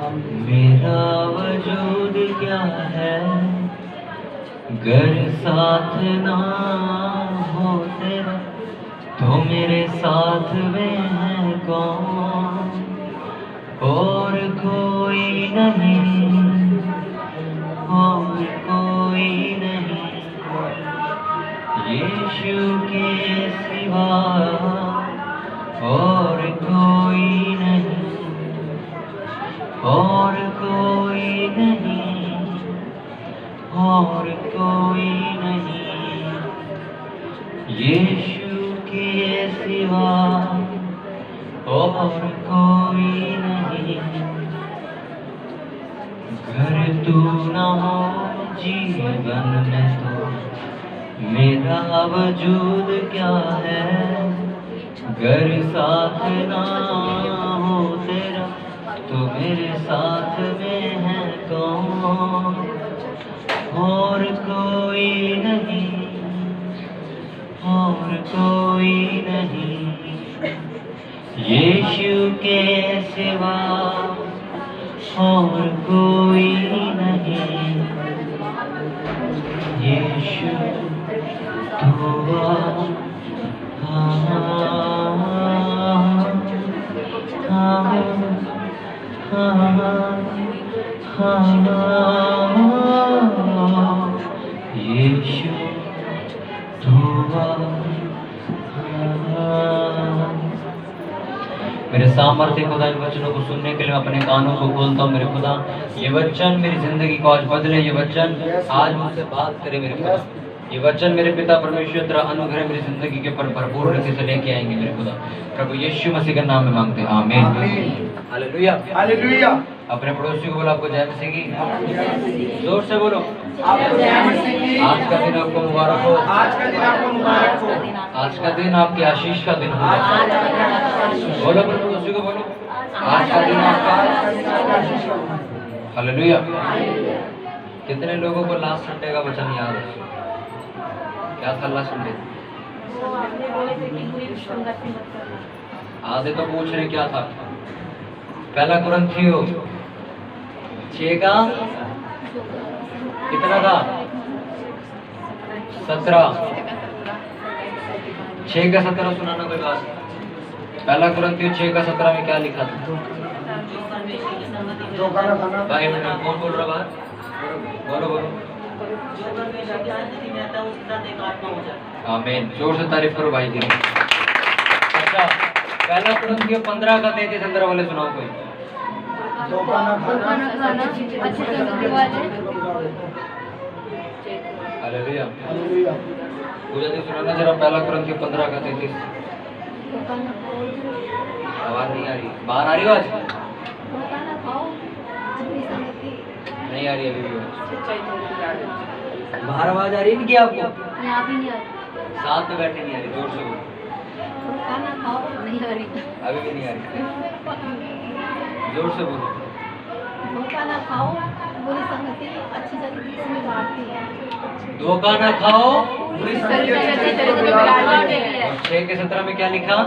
मेरा वजूद क्या है गर साथ ना हो तेरा, तो मेरे साथ में है कौन और कोई नहीं, और कोई नहीं यीशु के सिवा, और कोई नहीं, और कोई नहीं, और कोई नहीं यीशु के सिवा, और कोई नहीं। घर तू न हो जीवन में तो मेरा वजूद क्या है, घर साथ ना हो तेरा, तो मेरे साथ में है कौन और कोई नहीं, और कोई नहीं यीशु के सिवा, और कोई नहीं। यीशु तो यीशु मेरे सामर्थ्य खुदा इन वचनों को सुनने के लिए मैं अपने कानों को खोलता हूँ। मेरे खुदा ये वचन मेरी जिंदगी को आज बदले, ये वचन आज मुझसे बात करे मेरे खुदा। ये वचन मेरे पिता परमेश्वर तेरा अनुग्रह मेरी जिंदगी के ऊपर भरपूर रीति से लेके आएंगे मेरे खुदा। प्रभु यीशु मसीह के नाम में मांगते हैं, आमीन। Hallelujah, hallelujah. अपने पड़ोसी को बोलो आपको जय मसीह की, जोर से बोलो आज का दिन आपको मुबारक हो, आज का दिन आपको मुबारक हो, आज का दिन आपकी आशीष का दिन हो। बोलो अपने पड़ोसी को, बोलो आज का दिन आपका। हालेलुया। कितने लोगों को लास्ट संडे का वचन याद है? क्या था लास्ट संडे? आधे तो पूछ रहे क्या था। पहला कुरिन्थियों 6 का कितना था? 17। 6 का 17 सुनाना कोई बात। पहला कुरिन्थियों 6 का 17 में क्या लिखा था? भाई कौन बोल रहा बाहर? बोलो बोलो। आमीन, जोर से तारीफ करो भाई की। अच्छा, पहला कुरिन्थियों 15 का 33 वाले सुनाओ कोई। हालेलुया। पूजा जी सुनाना जरा पहला कुरिन्थियों 15 का 33। आवाज नहीं आ रही, बाहर आ रही आवाज? नहीं आ रही अभी भी। बाहर आवाज आ रही है क्या आपको? यहाँ भी नहीं आ रही। साथ में बैठे नहीं आ रही, जोर से बोलो। खाना खाओ, नहीं आ रही। अभी भी नहीं आ रही, जोर से बोलो। धोखा ना खाओ, बुरी संगति अच्छी संगति में बांटती है। धोखा ना खाओ, बुरी संगति अच्छी संगति में बांटती है। और 6 के 17 में क्या लिखा?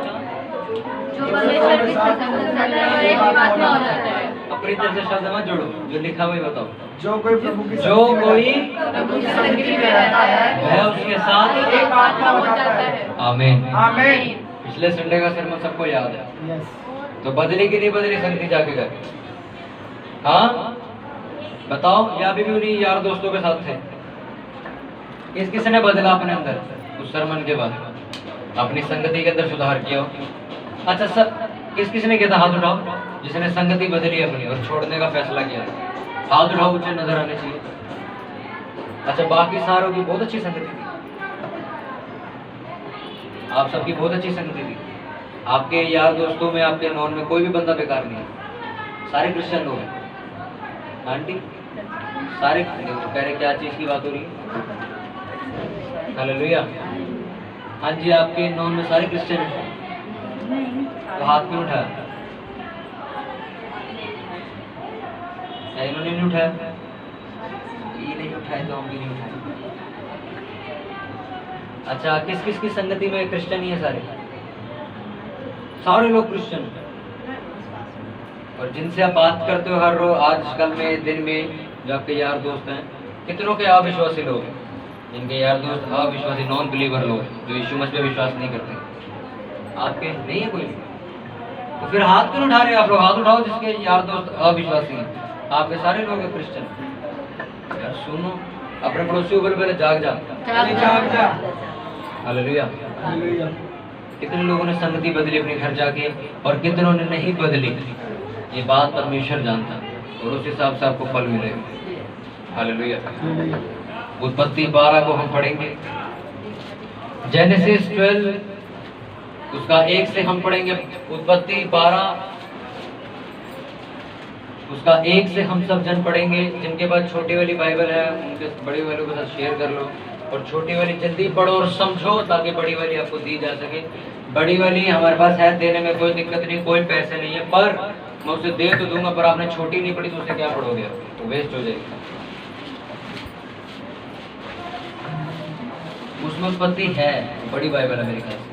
अपनी तरफ से शब्द मत जोड़ो, जो लिखा हुआ बताओ। जो कोई प्रभु की संगति में रहता है वह उसके साथ एक आत्मा हो जाता है। आमीन, आमीन। पिछले संडे का sermon सबको याद है। तो बदली कि नहीं बदली संगति जाके घर? हाँ बताओ, या अभी भी उन्हीं यार दोस्तों के साथ थे? किस किसने बदला अपने अंदर उस sermon के बाद? अपनी संगति के अंदर सुधार किया। अच्छा सर, किस किसने किया था? हाथ उठाओ जिसने संगति बदली अपनी और छोड़ने का फैसला किया। हाथ उठाओ, ऊंचे नजर आने चाहिए। अच्छा, बाकी सारों की बहुत अच्छी संगति थी, आप सबकी बहुत अच्छी संगति थी। आपके यार दोस्तों में, आपके नॉन में कोई भी बंदा बेकार नहीं है, सारे क्रिश्चियन लोग हैं। आंटी सारे कह रहे क्या चीज की बात हो रही है? हालेलुया। हाँ जी, आपके नॉन में सारे क्रिश्चियन हैं, तो हाथ क्यों उठाया? इन्होंने नहीं उठाया, ये नहीं उठाए तो हम भी नहीं उठाए। अच्छा, किस किस की संगति में क्रिश्चियन ही है? सारे सारे लोग क्रिश्चियन। और जिनसे आप बात करते हो हर रोज आजकल में दिन में, जो आपके यार दोस्त हैं, कितनों के अविश्वासी लोग हैं, जिनके यार दोस्त अविश्वासी नॉन बिलीवर लोग, जो यीशु मसीह पे विश्वास नहीं करते, आपके नहीं है कोई? तो फिर हाथ क्यों उठा रहे हैं आप लोग? हाथ उठाओ जिसके यार दोस्त अविश्वासी हैं। आपके सारे लोग हैं क्रिश्चियन। यार सुनो, अपने पड़ोसी को बोले जाग जा, हालेलुया। कितने लोगों ने संगति बदली अपने घर जाके, और कितनों ने नहीं बदली, ये बात परमेश्वर जानता है, और उस हिसाब से आपको फल मिलेगा। हालेलुया। उत्पत्ति 12 को हम पढ़ेंगे, जेनेसिस 12 उसका 1 से हम पढ़ेंगे। उत्पत्ति 12 उसका 1 से हम सब जन पढ़ेंगे। जिनके पास छोटी वाली बाइबल है उनके बड़ी वालों के साथ शेयर कर लो, और छोटी वाली जल्दी पढ़ो और समझो, ताकि बड़ी वाली आपको दी जा सके। बड़ी वाली हमारे पास है, देने में कोई दिक्कत नहीं, कोई पैसे नहीं है, पर मैं उसे दे तो दूंगा, पर आपने छोटी नहीं पढ़ी तो उसे क्या पढ़ोगे? तो वेस्ट हो जाएगी। उसमें उत्पत्ति है, बड़ी बाइबल है मेरे ख्याल से।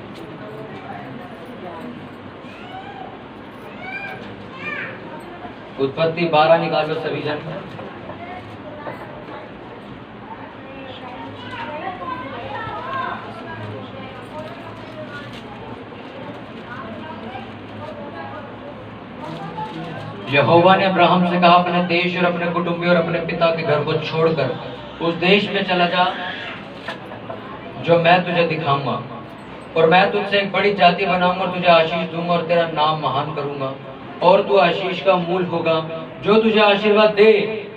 उत्पत्ति 12 निकालो सभी जन। यहोवा ने अब्राहम से कहा, अपने देश और अपने कुटुंबी और अपने पिता के घर को छोड़कर उस देश में चला जा जो मैं तुझे दिखाऊंगा, और मैं तुझसे एक बड़ी जाति बनाऊंगा और तुझे आशीष दूंगा और तेरा नाम महान करूंगा, और तू आशीष का मूल होगा। जो तुझे आशीर्वाद दे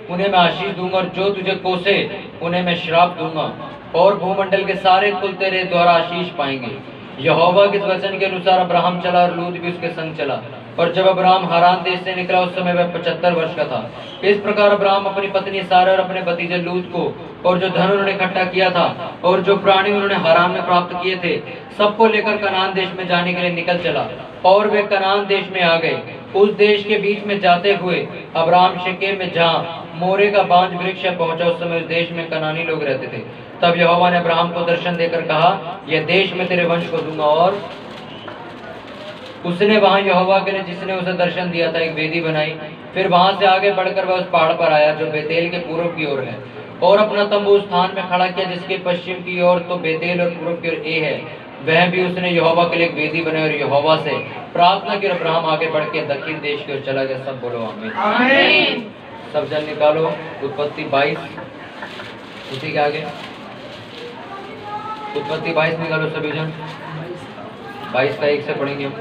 उन्हें मैं आशीष दूंगा, और जो तुझे कोसे उन्हें मैं श्राप दूंगा, और भूमंडल के सारे कुल तेरे द्वारा आशीष पाएंगे। यहोवा के वचन के अनुसार अब्राहम चला और लूत भी उसके संग चला, और जब अब्राहम हारान देश से निकला उस समय वह 75 वर्ष का था। इस प्रकार अब्राहम अपनी पत्नी सारा और अपने भतीजे लूत को, और जो धन उन्होंने इकट्ठा किया था और जो प्राणी उन्होंने हारान में प्राप्त किए थे, सबको लेकर कनान देश में जाने के लिए निकल चला, और वे कनान देश में आ गए। उस देश के बीच में जाते हुए अब्राहम शेकेम में जहाँ मोरे का बांज वृक्ष पहुंचा, उस समय उस देश में कनानी लोग रहते थे। तब यहोवा ने अब्राहम को दर्शन देकर कहा, यह देश मैं तेरे वंश को दूंगा, और उसने वहां यहोवा के लिए जिसने उसे दर्शन दिया था एक वेदी बनाई। फिर वहां से आगे बढ़कर वह उस पहाड़ पर आया जो बेतेल के पूर्व की ओर है, और अपना तंबू उस स्थान में खड़ा किया जिसके पश्चिम की ओर तो बेतेल और पूर्व की ओर ए है। वह भी उसने यहोवा के लिए एक वेदी बनाई और यहोवा से प्रार्थना की। अब्राहम आगे बढ़ के दक्षिण देश की ओर चला गया। सब बोलो आमीन। आमीन। सब जन निकालो उत्पत्ति 22, उसी के आगे उत्पत्ति 22 निकालो सभी जन। 22 का 1 से पढ़ेंगे हम।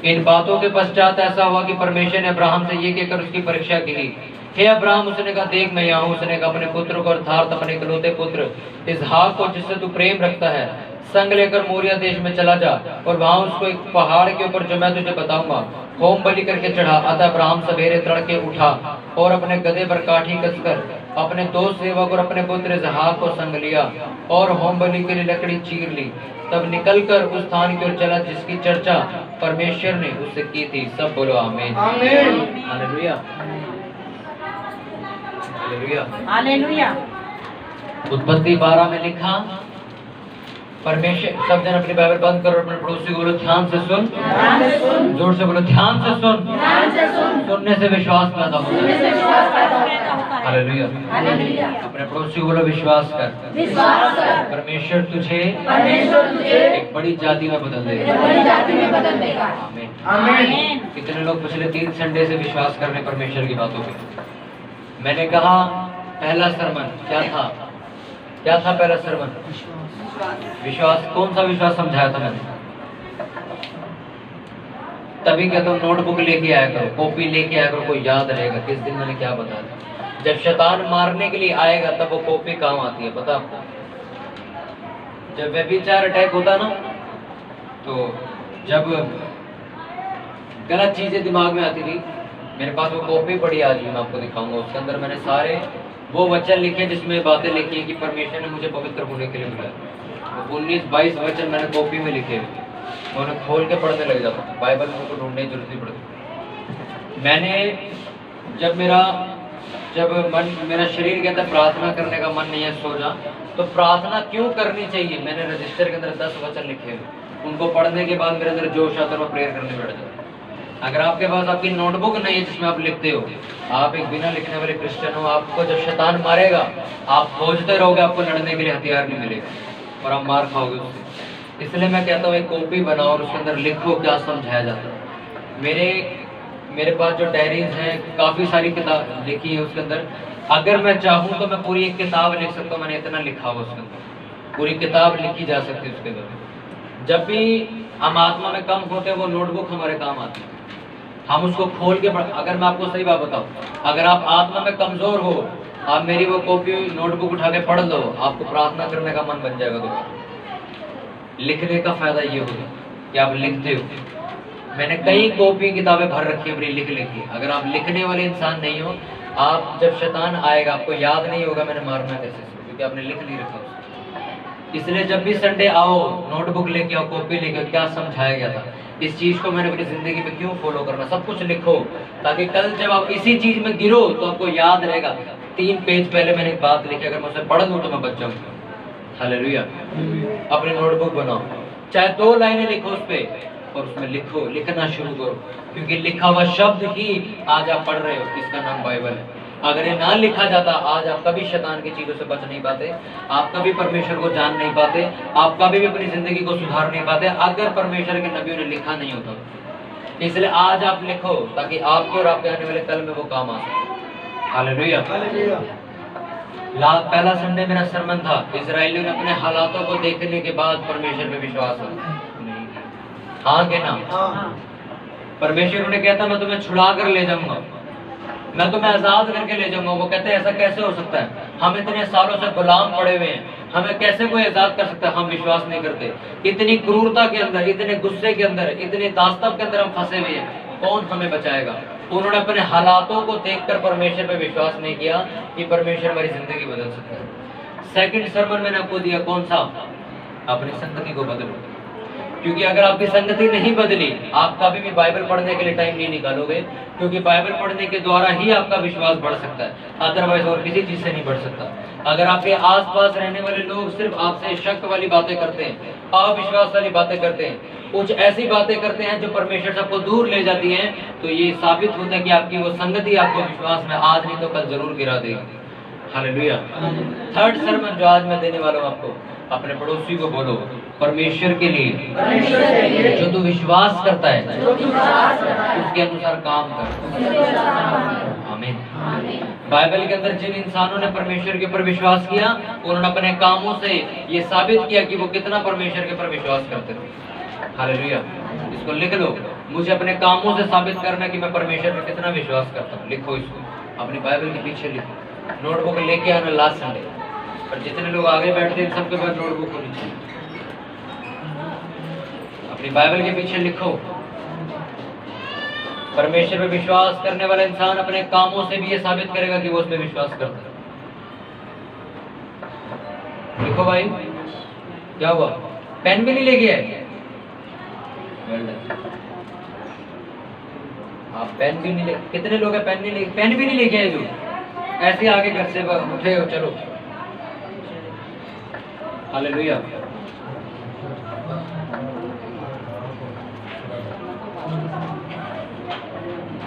इन बातों के पश्चात ऐसा हुआ कि परमेश्वर ने अब्राहम से ये कहकर उसकी परीक्षा की, हे अब्राहम, उसने कहा, देख मैं यहाँ हूँ। उसने कहा, अपने पुत्र को अर्थात अपने इकलौते पुत्र इसहाक को जिससे तू प्रेम रखता है संग लेकर मोरिया देश में चला जा, और वहां उसको एक पहाड़ के ऊपर जो मैं तुझे बताऊंगा होम बलि करके चढ़ा। अतः अब्राहम सवेरे तड़के उठा और अपने गधे पर काठी कसकर अपने 2 सेवक और अपने पुत्र इसहाक को संग लिया और होम बलि के लिए लकड़ी चीर ली। तब निकलकर उस स्थान की ओर चला जिसकी चर्चा परमेश्वर ने उससे की थी। सब बोलो आमीन। आमीन। हालेलुया। हालेलुया। हालेलुया। उत्पत्ति 12 में लिखा, परमेश्वर, सब जन अपनी बाइबल बंद करो, अपने पड़ोसी को बोलो ध्यान से सुन। जोर से बोलो ध्यान से सुन। सुनने से विश्वास पैदा होता है। हालेलुया। अपने पड़ोसी को बोलो विश्वास कर। परमेश्वर तुझे एक बड़ी जाति में बदल देगा। आमीन। कितने लोग पिछले 3 संडे से विश्वास कर रहे परमेश्वर की बातों पे? मैंने कहा पहला सरमन क्या था पहला सरमन? विश्वास। कौन सा विश्वास समझाया था मैंने? तभी कहता हूँ नोटबुक लेके आया करो, कॉपी लेके आया करो, कोई याद रहेगा किस दिन मैंने क्या बताया। जब शैतान मारने के लिए आएगा तब वो कॉपी काम आती है, पता आपको? जब व्यभिचार अटैक होता ना, तो जब गलत चीजें दिमाग में आती थी, मेरे पास वो कॉपी पड़ी आज मैं आपको दिखाऊंगा। उसके अंदर मैंने सारे वो वचन लिखे जिसमें बातें लिखी हैं कि परमेश्वर ने मुझे पवित्र होने के लिए बुलाया। 19-22 वचन मैंने कॉपी में लिखे हुए, मैं उन्हें खोल के पढ़ने लग जाता था। बाइबल में को ढूंढने की जरूरत नहीं पड़ती। मैंने जब मेरा शरीर कहता है प्रार्थना करने का मन नहीं है, सो जा, तो प्रार्थना क्यों करनी चाहिए, मैंने रजिस्टर के अंदर 10 वचन लिखे हुए। उनको पढ़ने के बाद मेरे अंदर जोश आता है, मैं प्रेयर करने बैठ जाता। अगर आपके पास आपकी नोटबुक नहीं है जिसमें आप लिखते हो, आप एक बिना लिखने वाले क्रिश्चियन हो, आपको जब शैतान मारेगा आप खोजते रहोगे, आपको लड़ने के लिए हथियार नहीं मिलेगा और आप मार खाओगे उससे। इसलिए मैं कहता हूँ एक कॉपी बनाओ और उसके अंदर लिखो क्या समझाया जाता है। मेरे पास जो डायरीज हैं, काफ़ी सारी किताब लिखी है उसके अंदर। अगर मैं चाहूँ तो मैं पूरी एक किताब लिख सकता हूँ, मैंने इतना लिखा हुआ उसके अंदर, पूरी किताब लिखी जा सकती है उसके अंदर। जब भी हम आत्मा में कम होते हैं वो नोटबुक हमारे काम आती है, हम उसको खोल के पढ़। अगर मैं आपको सही बात बताऊं, अगर आप आत्मा में कमजोर हो, आप मेरी वो कॉपी नोटबुक उठा के पढ़ लो, आपको प्रार्थना करने का मन बन जाएगा। तो लिखने का फायदा ये होगा कि आप लिखते हो। मैंने कई कॉपी किताबें भर रखी है मेरी लिख लिखी। अगर आप लिखने वाले इंसान नहीं हो, आप जब शैतान आएगा आपको याद नहीं होगा मैंने मारना कैसे, क्योंकि आपने लिख नहीं रखा उसको। इसलिए जब भी संडे आओ, नोटबुक लेके आओ, कॉपी लेके आओ, क्या समझाया गया था, इस चीज को मैंने अपनी जिंदगी में क्यों फॉलो करना, सब कुछ लिखो, ताकि कल जब आप इसी चीज में गिरो तो आपको याद रहेगा 3 पेज पहले मैंने एक बात लिखी, अगर मैं उसे पढ़ लूं तो मैं बच जाऊंगा। हालेलुया। अपनी नोटबुक बनाओ, चाहे 2 लाइनें लिखो उस पे, और उसमें लिखो, लिखना शुरू करो, क्योंकि लिखा हुआ शब्द ही आज आप पढ़ रहे हो, इसका नाम बाइबल है। अगर ये ना लिखा जाता, आज आप कभी शैतान की चीजों से बच नहीं पाते, आप कभी परमेश्वर को जान नहीं पाते, आप कभी भी अपनी जिंदगी को सुधार नहीं पाते, अगर परमेश्वर के नबियों ने लिखा नहीं होता। इसलिए आज आप लिखो, ताकि आपके और आपके आने वाले कल में वो काम आ सके। हालेलुया। पहला संडे मेरा सरमन था, इजरायलियों ने अपने हालातों को देखने के बाद परमेश्वर पे विश्वास नहीं, हाँ के ना, परमेश्वर ने कहता मैं तुम्हें छुड़ा कर ले जाऊंगा, मैं तुम्हें आजाद करके ले जाऊंगा। वो कहते हैं ऐसा कैसे हो सकता है, हम इतने सालों से गुलाम पड़े हुए हैं, हमें कैसे कोई आजाद कर सकता है। हम विश्वास नहीं करते, इतनी क्रूरता के अंदर, इतने गुस्से के अंदर, इतने दास्तव के अंदर हम फंसे हुए हैं, कौन हमें बचाएगा। उन्होंने अपने हालातों को देखकर परमेश्वर पे विश्वास नहीं किया कि परमेश्वर हमारी जिंदगी बदल सकता है। सेकंड सर्मन मैंने आपको दिया, कौन सा, अपनी संगति को बदलो, क्योंकि अगर आपकी संगति नहीं बदली, आप कभी भी बाइबल पढ़ने के लिए टाइम नहीं निकालोगे, क्योंकि बाइबल पढ़ने के द्वारा ही आपका विश्वास बढ़ सकता है, अदरवाइज और किसी चीज से नहीं बढ़ सकता। अगर आपके आसपास रहने वाले लोग सिर्फ आपसे शक वाली बातें करते हैं, अविश्वास वाली बातें करते हैं, कुछ ऐसी बातें करते हैं जो परमेश्वर से आपको दूर ले जाती हैं, तो ये साबित होता है कि आपकी वो संगति आपको विश्वास में आज नहीं तो कल जरूर गिरा देगी। हालेलुया। थर्ड सर्मन जो आज मैं देने वाला हूँ आपको, अपने पड़ोसी को बोलो, परमेश्वर के लिए जो तू विश्वास करता है उसके अनुसार काम कर। आमीन। बाइबल के अंदर जिन इंसानों ने परमेश्वर के ऊपर विश्वास किया, उन्होंने अपने कामों से ये साबित किया कि वो कितना परमेश्वर के ऊपर विश्वास करते थे। हालेलुया। इसको लिख लो, मुझे अपने कामों से साबित करना कि मैं परमेश्वर पे कितना विश्वास करता हूँ। लिखो इसको, अपनी बाइबल के पीछे लिखो, नोटबुक लेके आना लास्ट संडे। पर जितने लोग आगे बैठते हैं सबके पास नोटबुक होनी चाहिए, अपनी बाइबल के पीछे लिखो। परमेश्वर पे विश्वास करने वाला इंसान अपने कामों से भी ये साबित करेगा कि वो उस पर विश्वास करता है। लिखो भाई, क्या हुआ, पेन भी नहीं लेके आए? आप पेन भी नहीं ले, कितने लोग हैं पेन नहीं ले, पेन भी नहीं लेके आए जो ऐसे आगे घर से उठे हो, चलो। हालेलुया।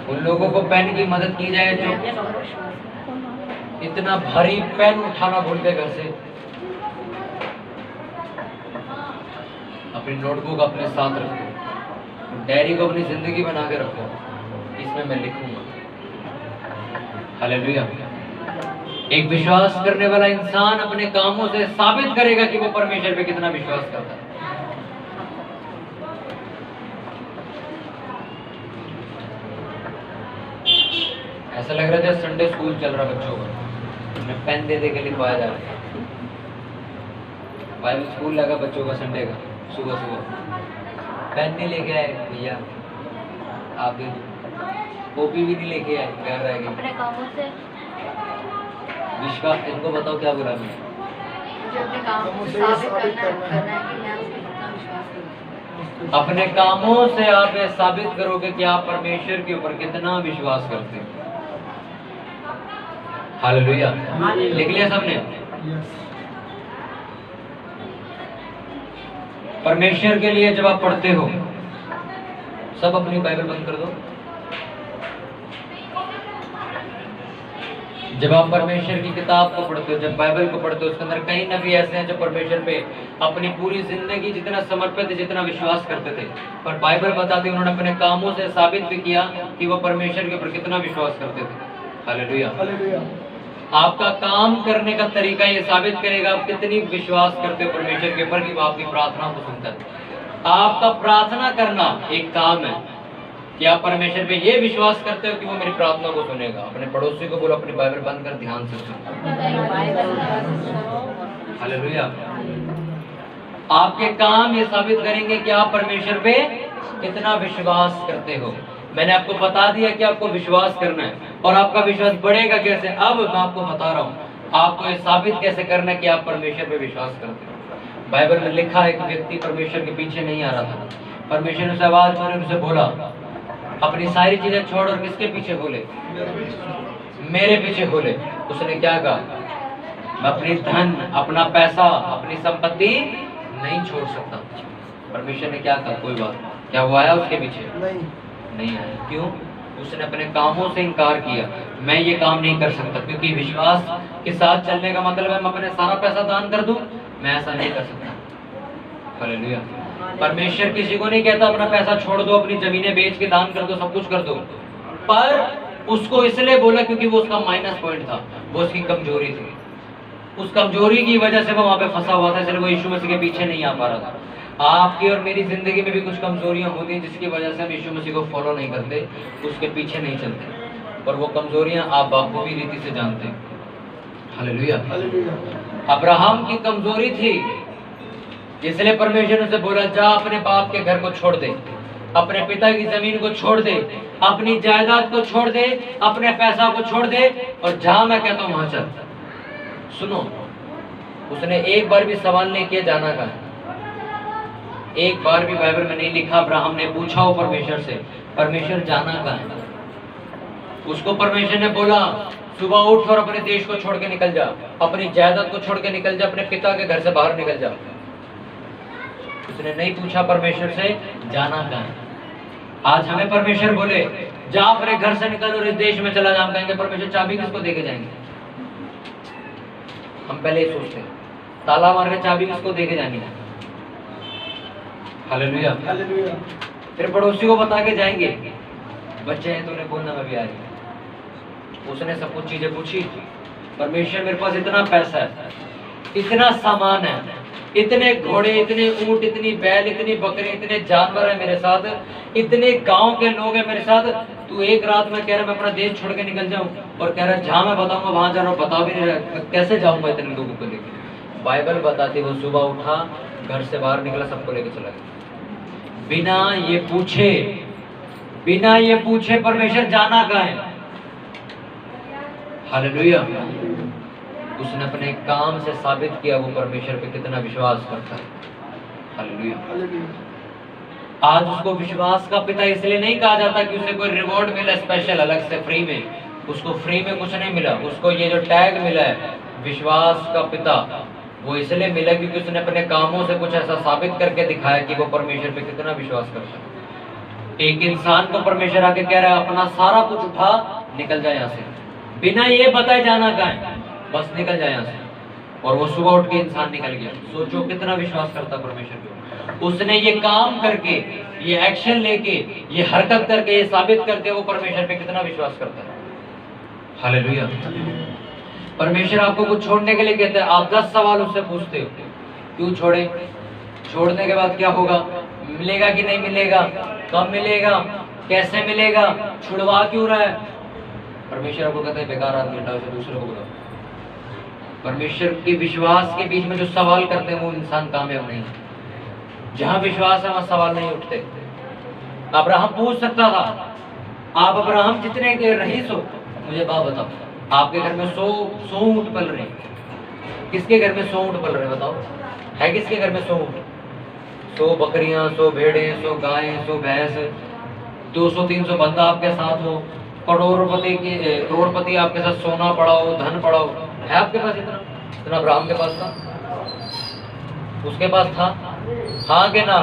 उन लोगों को पेन की मदद की जाए जो इतना भारी पेन उठाना भूल गए घर से। अपनी नोटबुक अपने साथ रखो, डायरी को अपनी जिंदगी बना के रखो, इसमें मैं लिखूंगा। हालेलुया। एक विश्वास करने वाला इंसान अपने कामों से साबित करेगा कि वो परमेश्वर पे कितना विश्वास करता है। ऐसा लग रहा है संडे स्कूल चल रहा बच्चों का, पेन दे दे के लिखवाया जा रहा है। बाइबल स्कूल लगा बच्चों का संडे का, सुबह सुबह पेन नहीं लेके आए भैया, आप कॉपी भी नहीं लेके आए, घर रह गए अपने कामों से। विश्वास, इनको बताओ क्या बुरा है, अपने कामों से आप ये साबित करोगे कि आप परमेश्वर के ऊपर कितना विश्वास करते हैं। हालेलुया। लिख लिया सबने? परमेश्वर के लिए जब आप पढ़ते हो, सब अपनी बाइबल बंद कर दो। जब आप परमेश्वर की किताब को पढ़ते हो, जब बाइबल को पढ़ते हो, उसके अंदर कई नबी ऐसे हैं जो परमेश्वर पे अपनी पूरी जिंदगी जितना समर्पित, जितना विश्वास करते थे, पर बाइबल बताती है उन्होंने अपने कामों से साबित भी किया कि वो परमेश्वर के ऊपर कितना विश्वास करते थे। हालेलुया। आपका काम करने का तरीका ये साबित करेगा आप कितनी विश्वास करते हो परमेश्वर के ऊपर, कि वो आपकी प्रार्थना को सुनता है। आपका प्रार्थना करना एक काम है कि आप परमेश्वर पे ये विश्वास करते हो कि वो मेरी प्रार्थना को सुनेगा। अपने पड़ोसी को बोलो अपनी बाइबल बंद कर ध्यान से सुनो। हालेलुया। आपके काम ये साबित करेंगे कि आप परमेश्वर पे कितना विश्वास करते हो। मैंने आपको बता दिया कि आपको विश्वास करना है, और आपका विश्वास बढ़ेगा कैसे, अब मैं आपको बता रहा हूँ आपको ये साबित कैसे करना है कि आप परमेश्वर पे विश्वास करते हो। बाइबल में लिखा है कि व्यक्ति परमेश्वर के पीछे नहीं आ रहा था, परमेश्वर ने उसे आवाज मारी, उनसे बोला अपनी सारी चीजें छोड़ और किसके पीछे बोले, मेरे पीछे बोले। उसने क्या कहा, मैं अपनी धन, अपना पैसा, अपनी संपत्ति नहीं छोड़ सकता। परमेश्वर ने क्या कहा, कोई बात। क्या वो आया उसके पीछे? नहीं आया। क्यों? उसने अपने कामों से इनकार किया। मैं ये काम नहीं कर सकता, क्योंकि विश्वास के साथ चलने का मतलब है मैं अपने सारा पैसा दान कर दूं, मैं ऐसा नहीं कर सकता। हालेलुया। परमेश्वर किसी को नहीं कहता अपना पैसा छोड़ दो, अपनी जमीनें बेच के दान कर दो, सब कुछ कर दो, पर उसको इसलिए बोला क्योंकि वो उसका माइनस पॉइंट था, वो उसकी कमजोरी थी। उस कमजोरी की वजह से वो वहां पे फंसा हुआ था, इसलिए वो यीशु मसीह के पीछे नहीं आ पा रहा था। आपकी और मेरी जिंदगी में भी कुछ कमजोरियां होती हैं जिसकी वजह से हम यीशु मसीह को फॉलो नहीं करते, उसके पीछे नहीं चलते, और वो कमजोरियां आप बाखूबी रीति से जानते हैं। हालेलुया। अब्राहम की कमजोरी थी, इसलिए परमेश्वर ने उसे बोला जा अपने बाप के घर को छोड़ दे, अपने पिता की जमीन को छोड़ दे, अपनी जायदाद को छोड़ दे, अपने पैसा को छोड़ दे, और जहां मैं कहता हूं वहां चल। सुनो, उसने एक बार भी सवाल नहीं किया जाना का, एक बार भी बाइबल में नहीं लिखा अब्राहम ने पूछा हो परमेश्वर से परमेश्वर जाना का है। उसको परमेश्वर ने बोला सुबह उठ और अपने देश को छोड़ के निकल जा, अपनी जायदाद को छोड़ के निकल जा, अपने पिता के घर से बाहर निकल जा। उसने नहीं पूछा परमेश्वर से जाना कहाँ है। आज हमें परमेश्वर बोले जा अपने घर से निकल और इस देश में चला जा, हम कहेंगे परमेश्वर चाबी किसको देके जाएंगे? हम पहले ही सोचते हैं ताला मार के चाबी किसको देके जानी है। हालेलुया। फिर पड़ोसी को बता के जाएंगे बच्चे हैं, तूने बोलना मैं भी आ रही। उसने सब कुछ चीजें पूछी, परमेश्वर मेरे पास इतना पैसा है, इतना सामान है, इतने घोड़े, इतने ऊंट, इतनी बैल, इतनी बकरी, इतने जानवर है मेरे साथ, इतने गांव के लोग हैं मेरे साथ, तू एक रात में कह रहा मैं अपना देश छोड़ के निकल जाऊं, और कह रहा जहां मैं बताऊंगा वहां जा रहा हूं, बता भी नहीं रहा, कैसे जाऊंगा इतने लोगों को लेकर? बाइबल बताती वो सुबह उठा, घर से बाहर निकला, सबको लेकर चला गया, बिना ये पूछे परमेश्वर जाना कहाँ है। हालेलुया। उसने अपने काम से साबित किया वो परमेश्वर पे कितना विश्वास करता है। हालेलुया। आज उसको विश्वास का पिता इसलिए नहीं कहा जाता कि उसे कोई रिवॉर्ड मिला स्पेशल अलग से फ्री में, उसको फ्री में कुछ नहीं मिला, उसको ये जो टैग मिला है विश्वास का पिता, वो इसलिए मिला क्योंकि उसने अपने कामों से कुछ ऐसा साबित करके दिखाया कि वो परमेश्वर पे कितना विश्वास करता है। एक इंसान को परमेश्वर आके कह रहा है अपना सारा कुछ उठा निकल जाए यहाँ से, बिना ये बताए जाना कहाँ है, बस निकल जाए यहाँ से। और वो सुबह उठ के इंसान निकल गया। सोचो कितना विश्वास करता परमेश्वर पे। उसने ये काम करके, ये एक्शन लेके, ये हरकत करके, ये साबित करके वो परमेश्वर पे कितना विश्वास करता है। हालेलुया। परमेश्वर आपको कुछ छोड़ने के लिए कहता है, आप 10 सवाल उससे पूछते हो, क्यों छोड़े, छोड़ने के बाद क्या होगा, मिलेगा कि नहीं मिलेगा, कब मिलेगा, कैसे मिलेगा, छुड़वा क्यों रहा है? परमेश्वर आपको कहता है बेकार आदमी, हटाओ इसे, दूसरे को बुलाओ। परमेश्वर के विश्वास के बीच में जो सवाल करते हैं वो इंसान कामयाब नहीं। जहां विश्वास है वहां सवाल नहीं उठते। अब्राहम पूछ सकता था, आप अब्राहम जितने के रईस हो, मुझे बात बताओ, आपके घर में 100 ऊंट पल रहे, किसके घर में 100 ऊंट पल रहे बताओ? है किसके घर में 100 ऊंट? 100 बकरियां, 100 भेड़े, 100 गायें, 100 भैंस, 200-300 बंदा आपके साथ हो, करोड़पति आपके साथ सोना पड़ा हो, धन पड़ा हो, है आपके पास इतना? इतना अब्राहम के पास था, उसके पास था? हाँ कि ना?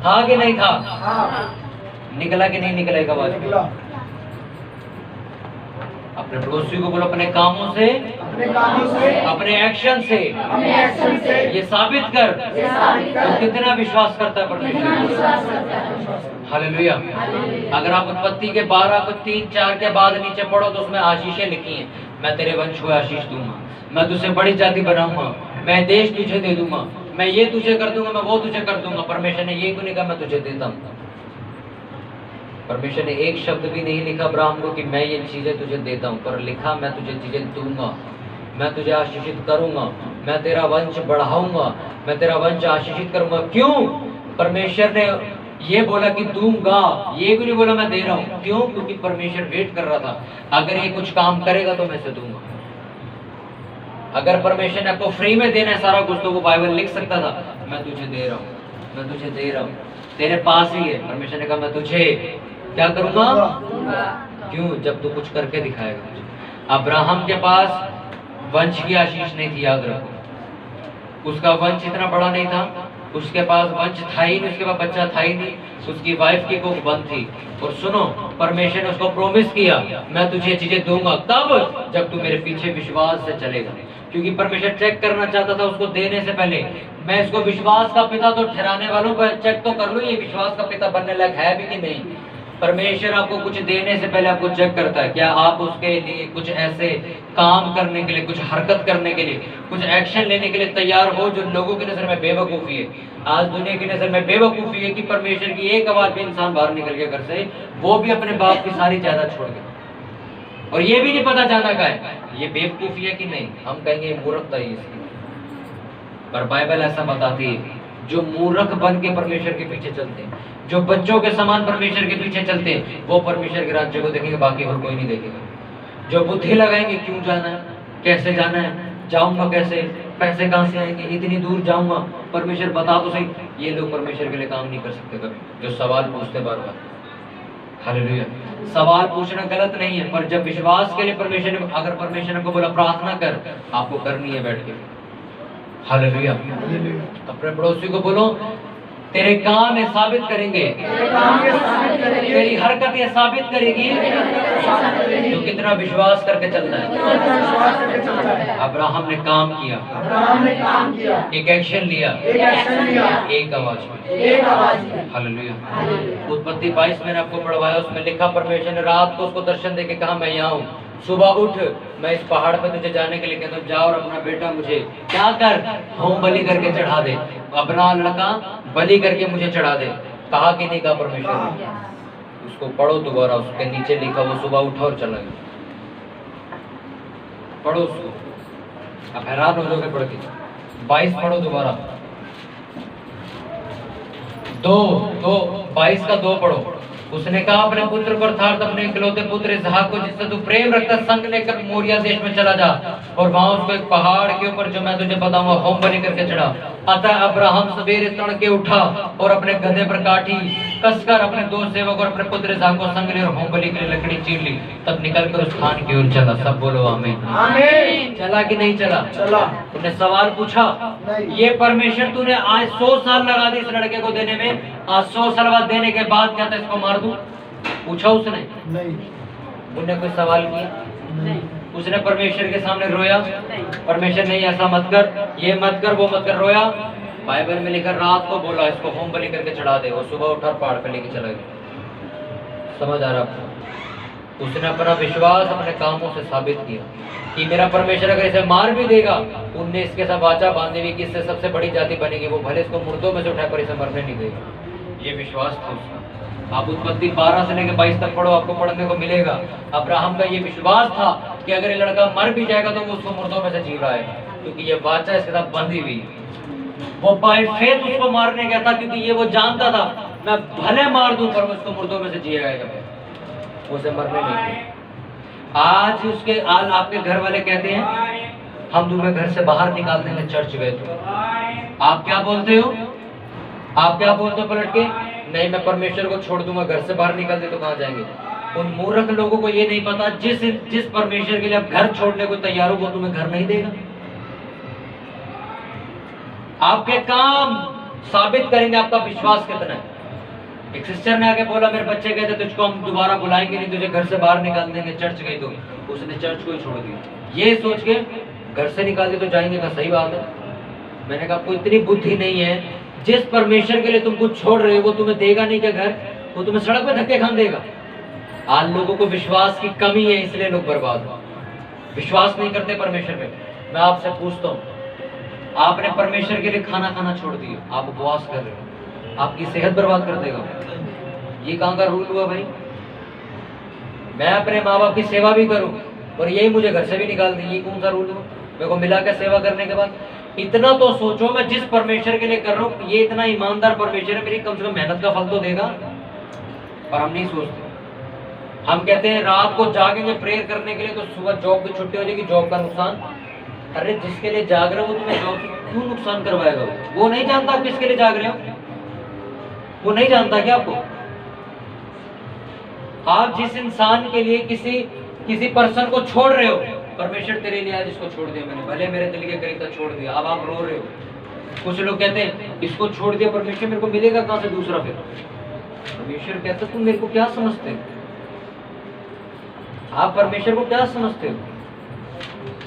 था कि नहीं था? निकला कि नहीं निकला एक आवाज? अपने पड़ोसी को बोलो अपने कामों से, अपने एक्शन से ये साबित कर तो कितना विश्वास करता है परमेश्वर। हालेलुया। अगर आप उत्पत्ति के 12:3-4 के बाद नीचे पढ़ो तो उसमें आशीषें लिखी हैं। मैं तेरे वंश को आशीष दूंगा, मैं तुझे बड़ी जाति बनाऊंगा, मैं देश तुझे दे दूंगा, मैं ये तुझे कर दूंगा, मैं वो तुझे कर दूंगा। परमेश्वर ने ये क्यों नहीं कहा मैं तुझे देता हूँ? परमेश्वर ने एक शब्द भी नहीं लिखा अब्राहम को कि मैं ये चीजें तुझे देता हूँ, पर लिखा मैं तुझे चीजें दूंगा, मैं तुझे आशीषित करूंगा, मैं तेरा वंश बढ़ाऊंगा, मैं तेरा वंश आशीषित करूंगा। क्यों? परमेश्वर ने ये बोला कि दूंगा, ये भी नहीं बोला मैं दे रहा हूँ। क्यों? क्योंकि परमेश्वर वेट कर रहा था, अगर ये कुछ काम करेगा तो मैं इसे दूंगा। अगर परमेश्वर ने आपको फ्री में देना है सारा कुछ तो वो बाइबल लिख सकता था मैं तुझे दे रहा हूँ, मैं तुझे दे रहा हूँ, तेरे पास ही है। परमेश्वर ने कहा मैं तुझे क्या करूंगा? क्यों? जब तू कुछ करके दिखाएगा मुझे। अब्राहम के पास वंश की आशीष नहीं थी, याद रखो। उसका वंश इतना बड़ा नहीं था, उसके पास वंश था ही नहीं, उसके पास बच्चा था ही नहीं, उसकी वाइफ की कोख बंद थी। और सुनो, परमेश्वर ने उसको प्रॉमिस किया मैं तुझे चीजें दूंगा, तब जब तू मेरे पीछे विश्वास से चलेगा। क्योंकि परमेश्वर चेक करना चाहता था उसको देने से पहले, मैं इसको विश्वास का पिता तो ठहराने वालों को चेक तो कर लो ये विश्वास का पिता बनने लायक है भी कि नहीं। परमेश्वर आपको कुछ देने से पहले आपको चेक करता है, क्या आप उसके लिए कुछ ऐसे काम करने के लिए, कुछ हरकत करने के लिए, कुछ एक्शन लेने के लिए तैयार हो जो लोगों की नजर में बेवकूफ़ी है। आज दुनिया की नजर में बेवकूफ़ी है कि परमेश्वर की एक आवाज पे इंसान बाहर निकल गया घर से, वो भी अपने बाप की सारी जायदाद छोड़ गया और ये भी नहीं पता जाना का है। ये बेवकूफ़ी है कि नहीं? हम कहेंगे मूर्खता ही इसकी, पर बाइबल ऐसा बताती है जो मूर्ख बन के परमेश्वर के पीछे चलते हैं, जो बच्चों के समान परमेश्वर के पीछे चलते हैं, वो परमेश्वर के राज्य को देखेंगे, बाकी और कोई नहीं देखेगा। जो बुद्धि लगाएंगे क्यों जाना है, कैसे जाना है, जाऊंगा कैसे, पैसे कहाँ से आएंगे, इतनी दूर जाऊंगा, परमेश्वर बता तो सही। ये लोग परमेश्वर के लिए काम नहीं कर सकते कभी, जो सवाल पूछते बार बार। हालेलुया। सवाल पूछना गलत नहीं है, पर जब विश्वास के लिए परमेश्वर ने, अगर परमेश्वर ने को बोला प्रार्थना कर, आपको करनी है बैठ के। हालेलुया। अपने पड़ोसी को बोलो तेरे काम ये साबित करेंगे, तेरी हरकत ये साबित करेगी तो कितना विश्वास करके चलता है। अब्राहम ने काम किया, एक एक्शन लिया, एक आवाज में। हालेलुया। उत्पत्ति 22 मैंने आपको पढ़वाया, उसमें लिखा परमेश्वर ने रात को उसको दर्शन देके कहा मैं यहाँ हूँ, सुबह उठ, मैं इस पहाड़ पे तुझे जाने के लिए कहता हूँ, जा और अपना बेटा मुझे क्या कर, होम बलि करके चढ़ा दे, अपना लड़का बलि करके मुझे चढ़ा दे। कहा कि नहीं कहा परमेश्वर ने? उसको पढ़ो दोबारा, उसके नीचे लिखा वो सुबह उठा और चला गया। पढ़ो उसको, आप हैरान हो जाओगे पढ़ के। 22 पढ़ो दोबारा, 22 का 2 पढ़ो। उसने कहा अपने पुत्र पर अर्थात अपने इकलौते पुत्र इसहाक को जिससे तू प्रेम रखता संग लेकर मोरिया देश में चला जा और वहां उसको एक पहाड़ के ऊपर जो मैं तुझे बताऊंगा होम बलि करके चढ़ा। अतः अब्राहम सवेरे तड़के उठा और अपने गधे पर काठी कसकर अपने 2 सेवक और अपने पुत्र इसहाक को संग ले और होम बलि के लिए लकड़ी चीर ली, तब निकलकर उस स्थान की ओर चला। सब बोलो आमीन। आमीन। चला कि नहीं चला? चला। तुमने सवाल पूछा, ये परमेश्वर तूने आज 100 साल लगा दी इस लड़के को देने में, आज 100 साल बाद देने के बाद क्या था इसको मार दूं? पूछा उसने? नहीं। उन्होंने कोई सवाल किया? नहीं। उसने परमेश्वर के सामने रोया? परमेश्वर नहीं ऐसा मत कर, ये मत कर, वो मत कर, रोया? बाइबल में लिखा रात को बोला इसको होम बलि करके चढ़ा दे, वो सुबह उठा पहाड़ पे लेके चला गया। समझ आ रहा आपको? उसने अपना विश्वास अपने कामों से साबित किया कि मेरा परमेश्वर अगर इसे मार भी देगा, उनने इसके साथ वाचा बांधी हुई कि इससे सबसे बड़ी जाति बनेगी, वो भले इसको मुर्दों में से उठा पर इसे मरने नहीं देगा। ये विश्वास था उसका। आप उत्पत्ति 12 से लेकर 22 तक पढ़ो, आपको पढ़ने को मिलेगा। अब्राहम का ये विश्वास था कि अगर ये लड़का मर भी जाएगा तो वो उसको मुर्दों में से जी रहा है, क्योंकि ये वाचा इसके साथ बंधी हुई। वो बाय फेथ उसको मारने गया था, क्योंकि ये वो जानता था मैं भले मार दूं पर उसको मुर्दों में से जिएगा, उसे मरने नहीं दिया। आज उसके आपके घर वाले कहते हैं हम तुम्हें घर से बाहर निकाल देंगे, चर्च गए तो आप क्या बोलते हो? आप क्या बोलते हो पलट के? नहीं, मैं परमेश्वर को छोड़ दूंगा, घर से बाहर निकल दे तो कहाँ जाएंगे? उन मूर्ख लोगों को ये नहीं पता जिस परमेश्वर के लिए आप घर छोड़ने को तैयार हो वो तुम्हें घर नहीं देगा। आपके काम साबित करेंगे आपका विश्वास कितना है। एक सिस्टर ने आके बोला मेरे बच्चे कहते तुझको हम दोबारा बुलाएंगे नहीं, तुझे घर से बाहर निकाल देंगे, चर्च गई तो उसने चर्च को ही छोड़ दिया। ये सोच के घर से निकाल दिया तो जाएंगे, का सही बात है। मैंने कहा आपको इतनी बुद्धि नहीं है, जिस परमेश्वर के लिए तुम कुछ छोड़ रहे हो वो तुम्हें देगा नहीं क्या घर, वो तुम्हें सड़क पे धक्के खान देगा। आज लोगों को विश्वास की कमी है, इसलिए लोग बर्बाद हो, विश्वास नहीं करते परमेश्वर पे। मैं आपसे पूछता हूँ, आपने परमेश्वर के लिए खाना खाना छोड़ दिया, आप उपवास कर रहे हो, आपकी सेहत बर्बाद कर देगा। ये कहाँ का रूल हुआ भाई? मैं अपने माँ बाप की सेवा भी करूं और यही मुझे घर से भी निकाल दी, ये कौन सा रूल हुआ? मेरे को मिला क्या सेवा करने के बाद? इतना तो सोचो, मैं जिस परमेश्वर के लिए कर रहा हूँ ये इतना ईमानदार परमेश्वर है, मेरी कम से कम मेहनत का फल तो देगा। पर हम नहीं सोचते, हम कहते हैं रात को जागेंगे प्रेयर करने के लिए तो सुबह जॉब की छुट्टी हो जाएगी, जॉब का नुकसान। अरे जिसके लिए जाग रहे हो वो तुम्हें जॉब क्यों नुकसान करवाएगा? वो नहीं जानता आप किसके लिए जाग रहे हो? वो नहीं जानता क्या आपको? आप जिस इंसान के लिए किसी पर्सन को छोड़ रहे हो, परमेश्वर तेरे लिए आज इसको छोड़ दिया मैंने, भले मेरे दिल के करीब तक छोड़ दिया, अब आप रो रहे हो। कुछ लोग कहते हैं इसको छोड़ दिया परमेश्वर, मेरे को मिलेगा कहां से दूसरा? फिर परमेश्वर कहता तुम मेरे को क्या समझते हो? आप परमेश्वर को क्या समझते हो?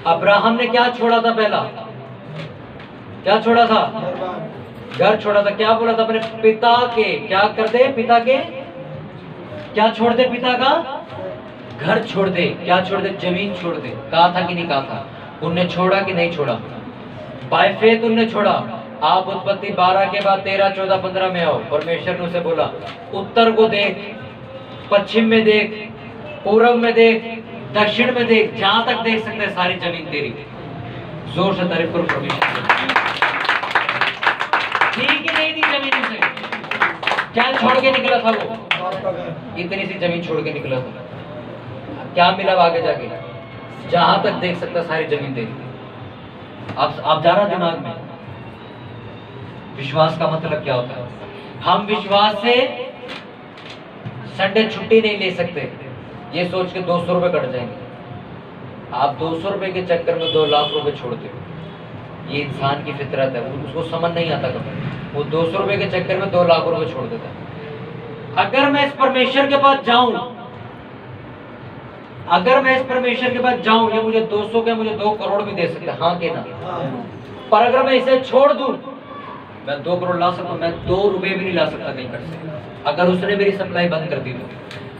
अब्राहम ने क्या छोड़ा था? पहला क्या छोड़ा था? घर छोड़ा था। क्या बोला था? अपने पिता के क्या कर दे? पिता के क्या छोड़ दे? पिता का घर छोड़ दे। क्या छोड़ दे? जमीन छोड़ दे। कहा था कि नहीं कहा था? उनने छोड़ा कि नहीं छोड़ा? बाय फेथ उनने छोड़ा। आप उत्पत्ति 12 के बाद 13, 14, 15 में आओ। परमेश्वर ने उसे बोला उत्तर को देख, पश्चिम में देख, पूर्व में देख, दक्षिण में देख, जहां तक देख सकते हैं सारी जमीन तेरी। जोर से तारीफ करो परमेश्वर। ठीक ही नहीं दी जमीन उसे। क्या छोड़ के निकला था वो? इतनी सी जमीन छोड़ के निकला था। क्या मिला आगे जाके? जहां तक देख सकता सारी जमीन तेरी। आप जा रहा दिमाग में? विश्वास का मतलब क्या होता है? हम विश्वास से संडे छुट्टी नहीं ले सकते ये सोच के 200 रुपए कट जाएंगे। आप 200 रुपए के चक्कर में 2 लाख रुपए छोड़ते हो। ये इंसान की फितरत है, उसको समझ नहीं आता कभी। वो 200 रुपए के चक्कर में 2 लाख रुपए छोड़ देता है। अगर मैं इस परमेश्वर के पास जाऊं, अगर मैं इस परमेश्वर के पास जाऊं, ये मुझे 200 के मुझे 2 करोड़ भी दे सकता है, हाँ के ना? पर अगर मैं इसे छोड़ दूं, मैं 2 करोड़ ला सकता हूं, मैं 2 रुपए भी नहीं ला सकता कहीं पर से। अगर उसने मेरी सप्लाई बंद कर दी तो,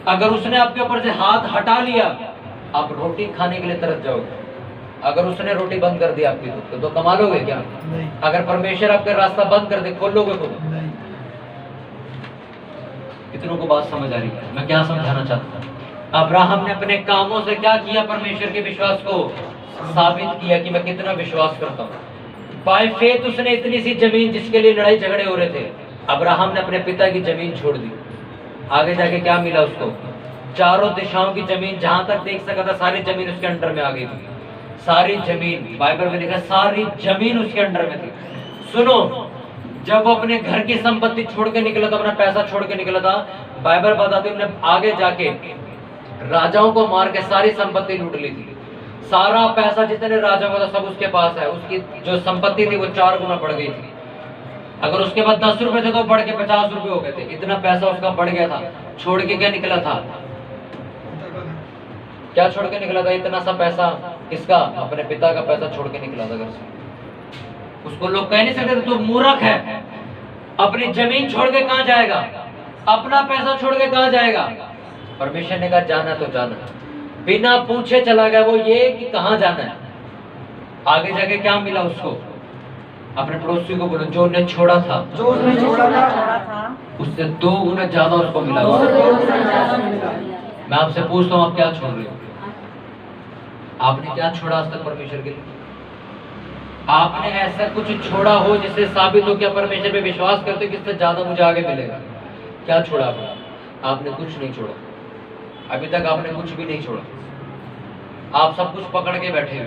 अगर उसने आपके ऊपर से हाथ हटा लिया, आप रोटी खाने के लिए तरस जाओगे। अगर उसने रोटी बंद कर दी आपकी तो कमा लोगे क्या? अगर परमेश्वर आपका रास्ता बंद कर दे, खोल लोगे खुद? कितनों को बात समझ आ रही है? मैं क्या समझाना चाहता हूँ? अब्राहम ने अपने कामों से क्या किया? परमेश्वर के विश्वास को साबित किया कि मैं कितना विश्वास करता हूँ। बाय फेथ उसने इतनी सी जमीन जिसके लिए लड़ाई झगड़े हो रहे थे, अब्राहम ने अपने पिता की जमीन छोड़ दी। आगे जाके क्या मिला उसको? चारों दिशाओं की जमीन, जहां तक देख सका था सारी जमीन उसके अंडर में आ गई थी। सारी जमीन, बाइबल में लिखा सारी जमीन उसके अंडर में थी। सुनो, जब वो अपने घर की संपत्ति छोड़ के निकला था, अपना पैसा छोड़ के निकला था, बाइबल बताती है आगे जाके राजाओं को मार के सारी संपत्ति लूट ली थी। सारा पैसा जितने राजाओं का था सब उसके पास है। उसकी जो संपत्ति थी वो 4 गुना बढ़ गई थी। अगर उसके बाद 10 रुपए थे तो बढ़ के 50 रुपए हो गए थे। इतना पैसा उसका बढ़ गया था। छोड़ के क्या निकला था? क्या छोड़ के निकला था? इतना सा पैसा किसका? अपने पिता का पैसा छोड़ के निकला था घर से। उसको लोग कह नहीं सकते तू मूर्ख है, अपनी जमीन छोड़ के कहां जाएगा, अपना पैसा छोड़ के कहां जाएगा? परमेश्वर ने कहा जाना तो जाना। बिना पूछे चला गया। वो ये कि कहां जाना है। आगे जाके क्या मिला उसको? अपने पड़ोसी को बोलो जो उसने छोड़ा था, उससे 2 गुना ज्यादा उसको मिला। मैं आपसे पूछता हूँ, आप क्या छोड़ रहे हो? आपने क्या छोड़ा आज तक परमेश्वर के लिए? आपने ऐसा कुछ छोड़ा हो जिससे साबित हो कि परमेश्वर पे विश्वास करते हो कि इससे ज्यादा मुझे आगे मिलेगा? क्या छोड़ा आपने? आपने कुछ नहीं छोड़ा। अभी तक आपने कुछ भी नहीं छोड़ा। आप सब कुछ पकड़ के बैठे हुए,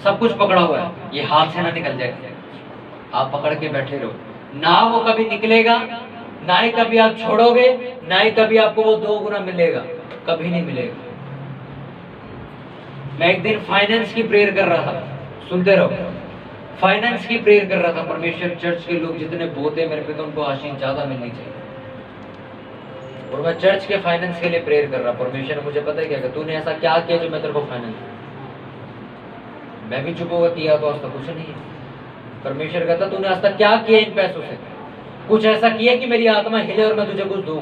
सब कुछ पकड़ा हुआ है, ये हाथ से ना निकल जाएगा। आप पकड़ के बैठे रहो, ना वो कभी निकलेगा, ना ही कभी आप छोड़ोगे, ना ही कभी आपको वो 2 गुना मिलेगा, कभी नहीं मिलेगा। मैं एक दिन फाइनेंस की प्रेयर कर रहा था, सुनते रहो। फाइनेंस की प्रेयर कर रहा था। परमेश्वर चर्च के लोग जितने बोते मेरे पे तो उनको आशीष ज्यादा मिलनी चाहिए। और मैं चर्च के फाइनेंस के लिए प्रेयर कर रहा। परमेश्वर ने मुझे पता है क्या कि तूने ऐसा क्या किया जो मैं तेरे को फाइनेंस, मैं भी चुप होगा किया तो आज तक कुछ नहीं है। परमेश्वर कहता तूने आज तक क्या किया इन पैसों से? कुछ ऐसा किया कि मेरी आत्मा हिले और मैं तुझे कुछ दूं?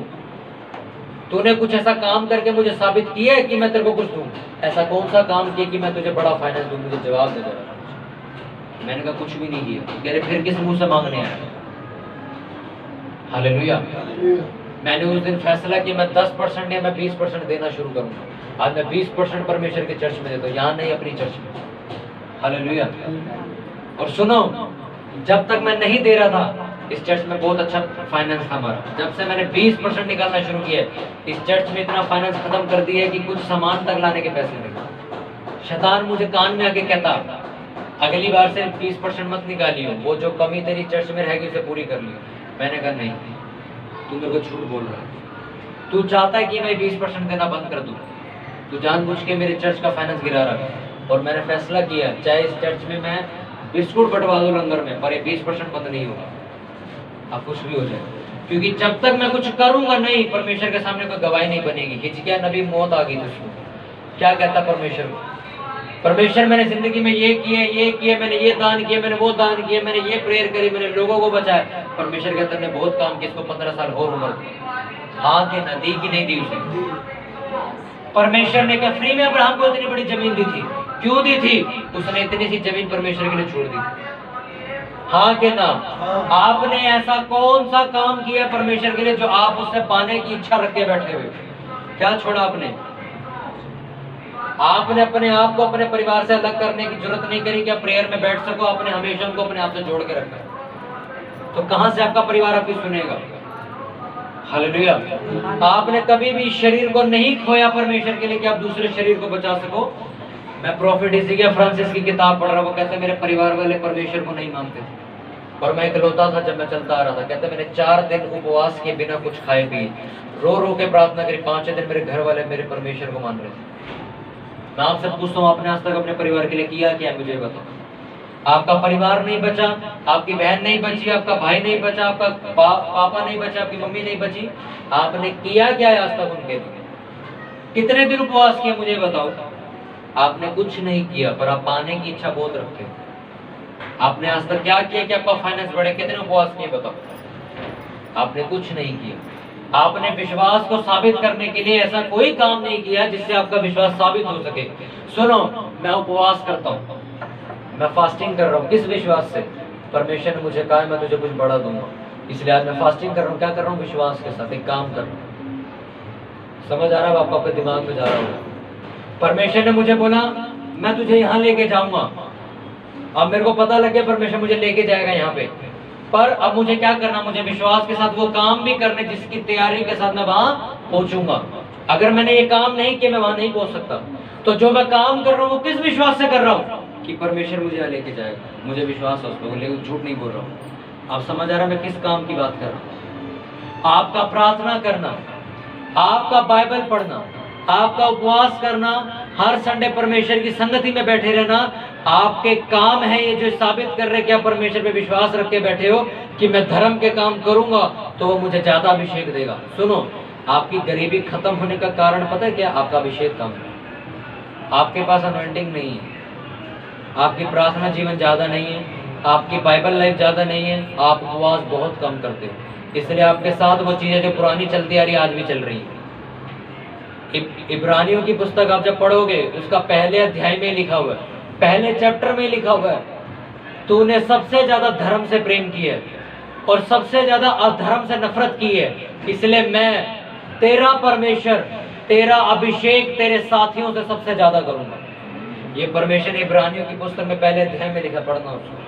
तूने कुछ ऐसा काम करके मुझे साबित किया है कि मैं तेरे को कुछ दूं? ऐसा कौन सा काम किया कि मैं तुझे बड़ा फाइनेंस दूं? मुझे जवाब दे जरा। मैंने कहा कुछ भी नहीं किया। कह रहे फिर किस मुंह से मांगने आया? हालेलुया। मैंने उस दिन फैसला किया मैं 10% या मैं 20% देना शुरू करूंगा। आज मैं 20% परमेश्वर के चर्च में देता हूँ, यहाँ नहीं अपनी चर्च में। हालेलुया। और सुनो, जब तक मैं नहीं दे रहा था इस चर्च में बहुत अच्छा फाइनेंस था हमारा। जब से मैंने 20% निकालना शुरू किया इस चर्च में इतना फाइनेंस खत्म कर दिया है कि कुछ सामान तक लाने के पैसे नहीं। शैतान मुझे कान में आके कहता अगली बार से 20% मत निकालियो, वो जो कमी तेरी चर्च में रहेगी उसे पूरी कर लियो। मैंने कहा नहीं, तू मेरे को झूठ बोल रहा है। तू चाहता है कि मैं 20% देना बंद कर दूं, तू जानबूझ के मेरे चर्च का फाइनेंस गिरा रहा है। और मैंने फैसला किया चाहे इस चर्च में मैं बिस्कुट बंटवा दूं लंगर में, पर ये 20% बंद नहीं होगा। अब कुछ भी हो जाए, क्योंकि जब तक मैं कुछ करूंगा नहीं परमेश्वर के सामने कोई गवाही नहीं बनेगी। हिजकिय्याह नबी मौत आ गई तुझको, क्या कहता परमेश्वर को? परमेश्वर मैंने जिंदगी में ये किए, मैंने ये दान किए, मैंने वो दान किए, मैंने ये प्रेयर करी, मैंने लोगों को बचाया। परमेश्वर कहता ने बहुत काम किया, इसको 15 साल और उम्र दी। हाँ के नदी की नहीं दी उसे। परमेश्वर ने कहा फ्री में अब्राहम को इतनी बड़ी जमीन दी थी, क्यों दी थी? उसने इतनी सी जमीन परमेश्वर के लिए छोड़ दी। हाँ के ना? आपने ऐसा कौन सा काम किया परमेश्वर के लिए जो आप उससे पाने की इच्छा रख के बैठे हुए? क्या छोड़ा आपने? आपने अपने आप को अपने परिवार से अलग करने की जरूरत नहीं करी कि आप प्रेयर में बैठ सको। आपने हमेशा उनको अपने आप से जोड़ के रखा, तो कहां से आपका परिवार आपकी सुनेगा? हालेलुया। आपने कभी भी शरीर को नहीं खोया परमेश्वर के लिए कि आप दूसरे शरीर को बचा सको। मैं प्रॉफिट हिजकिय्याह फ्रांसिस की किताब पढ़ रहा हूँ, वो कहते मेरे परिवार वाले परमेश्वर को नहीं मानते थे और मैं इकलौता था जब मैं चलता आ रहा था। कहते मैंने 4 दिन उपवास किए बिना कुछ खाए पिए, रो रो के प्रार्थना करी। 5वें दिन मेरे घर वाले मेरे परमेश्वर को मान रहे थे। मैं आपसे पूछता हूँ आपने आज तक अपने परिवार के लिए किया क्या? मुझे बताओ। आपका परिवार नहीं बचा, आपकी बहन नहीं बची, आपका भाई नहीं बचा, आपका पापा नहीं बचा, आपकी मम्मी नहीं बची, आपने किया क्या है आज तक उनके लिए? कितने दिन उपवास किए मुझे बताओ? आपने कुछ नहीं किया, पर आप पाने की इच्छा बहुत रखते हो। आपने आज तक क्या किया कि आपका फाइनेंस बढ़े? कितने उपवास किए बताओ? आपने कुछ नहीं किया। आपने विश्वास को साबित करने के लिए ऐसा कोई काम नहीं किया जिससे आपका विश्वास साबित हो सके। सुनो, मैं उपवास करता हूँ, मैं फास्टिंग कर रहा हूँ, किस विश्वास से? परमेश्वर ने मुझे कहा मैं तुझे कुछ बड़ा दूंगा, इसलिए आज मैं फास्टिंग कर रहा हूँ। क्या कर रहा हूँ? विश्वास के साथ एक काम कर रहा हूँ। समझ आ रहा है? आपका दिमाग में जा रहा होगा। परमेश्वर ने मुझे बोला मैं तुझे यहाँ लेके जाऊंगा। अब मेरे को पता लग गया परमेश्वर मुझे लेके जाएगा यहाँ पे, पर अब मुझे क्या करना? मुझे विश्वास के साथ वो काम भी करने जिसकी तैयारी के साथ मैं वहां पहुंचूंगा। अगर मैंने ये काम नहीं किया मैं वहां नहीं पहुंच सकता। तो जो मैं काम कर रहा हूँ वो किस विश्वास से कर रहा हूँ? कि परमेश्वर मुझे यहाँ लेके जाएगा, मुझे विश्वास है उस पर, लेकिन झूठ नहीं बोल रहा हूँ। आप समझ आ रहा है मैं किस काम की बात कर रहा हूँ? आपका प्रार्थना करना, आपका बाइबल पढ़ना, आपका उपवास करना, हर संडे परमेश्वर की संगति में बैठे रहना, आपके काम है ये जो साबित कर रहे कि आप परमेश्वर पे विश्वास रख के बैठे हो कि मैं धर्म के काम करूंगा तो वो मुझे ज्यादा अभिषेक देगा। सुनो, आपकी गरीबी खत्म होने का कारण पता है क्या? आपका अभिषेक कम है। आपके पास अनॉइंटिंग नहीं है, आपकी प्रार्थना जीवन ज्यादा नहीं है, आपकी बाइबल लाइफ ज्यादा नहीं है, आप उपवास बहुत कम करते हो, इसलिए आपके साथ वो चीजें जो पुरानी चलती आ रही आज भी चल रही है। इब्रानियों की पुस्तक आप जब पढ़ोगे उसका पहले अध्याय में लिखा हुआ है, पहले चैप्टर में लिखा हुआ है, तूने सबसे ज्यादा धर्म से प्रेम किया है और सबसे ज्यादा अधर्म से नफरत की है, इसलिए मैं तेरा परमेश्वर, तेरा अभिषेक तेरे साथियों से सबसे ज्यादा करूंगा। ये परमेश्वर इब्रानियों की पुस्तक में पहले अध्याय में लिखा, पढ़ना उसको।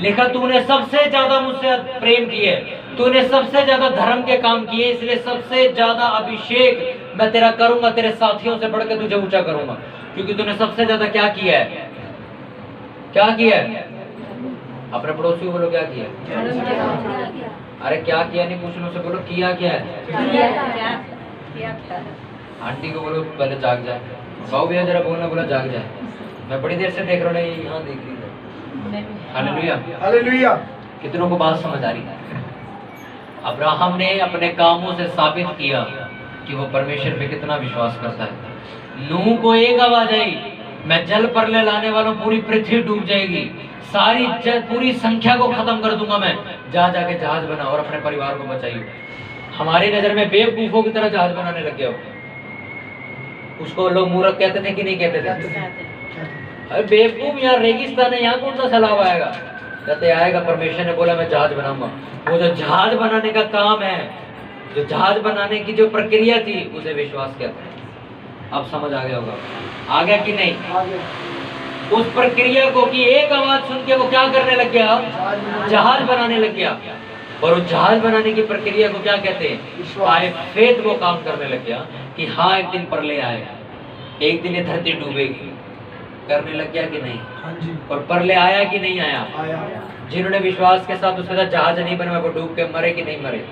लिखा तूने सबसे ज्यादा मुझसे प्रेम किए, तूने सबसे ज्यादा धर्म के काम किए, इसलिए सबसे ज्यादा अभिषेक मैं तेरा करूंगा, तेरे साथियों से बढ़कर तुझे ऊंचा करूंगा, क्योंकि तूने सबसे ज्यादा क्या किया है? क्या किया है? अपने पड़ोसी को बोलो क्या किया? अरे क्या किया नहीं पूछने से बोलो किया क्या है? आंटी को बोलो पहले जाग जाए, बाबू भैया जरा बोलना, बोला जाग जाए। मैं बड़ी देर से देख रहा हूँ, यहाँ देख रही हूँ। Hallelujah, hallelujah. कितनों को बात समझ आ रही है? अब्राहम ने अपने कामों से साबित किया कि वो परमेश्वर पे कितना विश्वास करता है। नूह को एक आवाज आई, मैं जल परले लाने वालों पूरी पृथ्वी डूब जाएगी, सारी पूरी संख्या को खत्म कर दूंगा मैं, जा जाके जहाज बना और अपने परिवार को बचाइए। हमारी नजर में बेवकूफों की तरह जहाज बनाने लग गया हो। उसको लोग मूर्ख कहते थे कि नहीं कहते थे? अरे बेवकूफ, यहाँ रेगिस्तान है, यहाँ कौन सा सैलाब आएगा? कहते आएगा, परमेश्वर ने बोला मैं जहाज बनाऊंगा। वो जो जहाज बनाने का काम है, जो जहाज बनाने की जो प्रक्रिया थी, उसे विश्वास कहते हैं। अब समझ आ गया होगा, आ गया कि नहीं? उस प्रक्रिया को कि एक आवाज सुन के वो क्या करने लग गया? जहाज बनाने लग गया। और उस जहाज बनाने की प्रक्रिया को क्या कहते हैं? बाय फेथ वो काम करने लग गया कि हाँ एक दिन प्रलय आएगा, एक दिन ये धरती डूबेगी। करने लग गया कि नहीं? और प्रलय आया कि नहीं आया? जिन्होंने विश्वास के साथ उसके साथ जहाज नहीं बना, वो डूब के मरे कि नहीं मरे?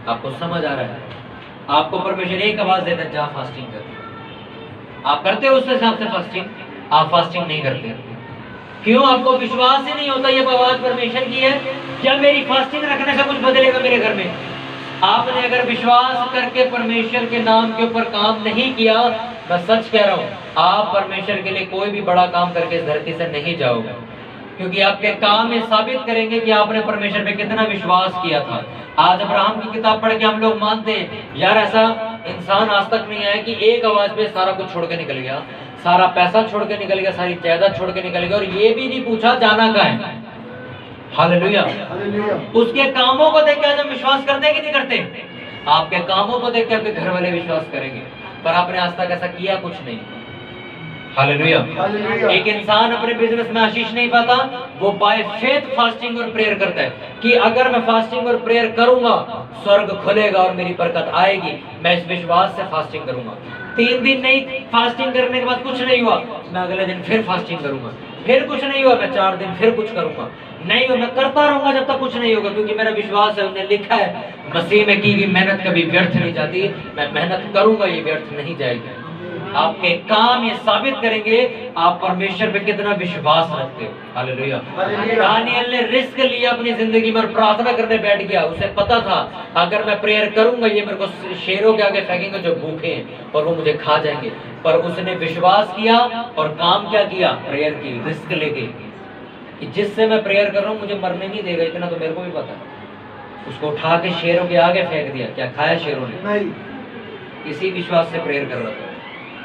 आपको समझ आ रहा है? आपको परमेश्वर एक आवाज देता है, जा फास्टिंग कर। आप करते हो उस हिसाब से फास्टिंग? आप फास्टिंग नहीं करते। क्यों? आपको विश्वास ही नहीं होता ये आवाज परमेश्वर की है। क्या मेरी फास्टिंग रखने से कुछ बदलेगा मेरे घर में? आपने अगर विश्वास करके परमेश्वर के नाम के ऊपर काम नहीं किया, मैं सच कह रहा हूँ, आप परमेश्वर के लिए कोई भी बड़ा काम करके इस धरती से नहीं जाओगे, क्योंकि आपके काम ये साबित करेंगे कि आपने परमेश्वर पे कितना विश्वास किया था। आज अब्राहम की किताब पढ़ के हम लोग मानते हैं यार ऐसा इंसान आज तक नहीं आया कि एक आवाज पे सारा कुछ छोड़ के निकल गया, सारा पैसा छोड़ के निकल गया, सारी जायदाद छोड़ के निकल गया, और ये भी नहीं पूछा जाना कहाँ है। हालेलुया। उसके कामों को देख के आज हम विश्वास करते हैं कि नहीं करते? आपके कामों को देख के आपके घर वाले विश्वास करेंगे, पर आपने आज तक ऐसा किया कुछ नहीं। हालेलुया। एक इंसान अपने बिजनेस में आशीष नहीं पाता, वो बाय फेथ फास्टिंग और प्रेयर करता है कि अगर मैं फास्टिंग और प्रेयर करूंगा, स्वर्ग खुलेगा और मेरी बरकत आएगी। मैं इस विश्वास से फास्टिंग करूंगा। 3 दिन नहीं फास्टिंग करने के बाद कुछ नहीं हुआ, मैं अगले दिन फिर फास्टिंग करूंगा। फिर कुछ नहीं हुआ, मैं 4 दिन फिर कुछ करूंगा। नहीं हुआ, मैं करता रहूंगा जब तक कुछ नहीं होगा, क्योंकि मेरा विश्वास है, उन्होंने लिखा है मसीह में की गई मेहनत कभी व्यर्थ नहीं जाती। मैं मेहनत करूंगा, ये व्यर्थ नहीं जाएगी। आपके काम ये साबित करेंगे आप परमेश्वर पे कितना विश्वास रखते हो। हालेलुया। दानियल ने रिस्क लिया अपनी जिंदगी में और प्रार्थना करने बैठ गया। उसे पता था अगर मैं प्रेयर करूंगा ये मेरे को शेरों के आगे फेंकेंगे जो भूखे हैं और वो मुझे खा जाएंगे। पर उसने विश्वास किया और काम क्या किया? प्रेयर की, रिस्क लेके कि जिससे मैं प्रेयर कर रहा हूँ मुझे मरने नहीं देगा, इतना तो मेरे को भी पता है। उसको उठा के शेरों के आगे फेंक दिया। क्या खाया शेरों ने? इसी विश्वास से प्रेयर कर रहा था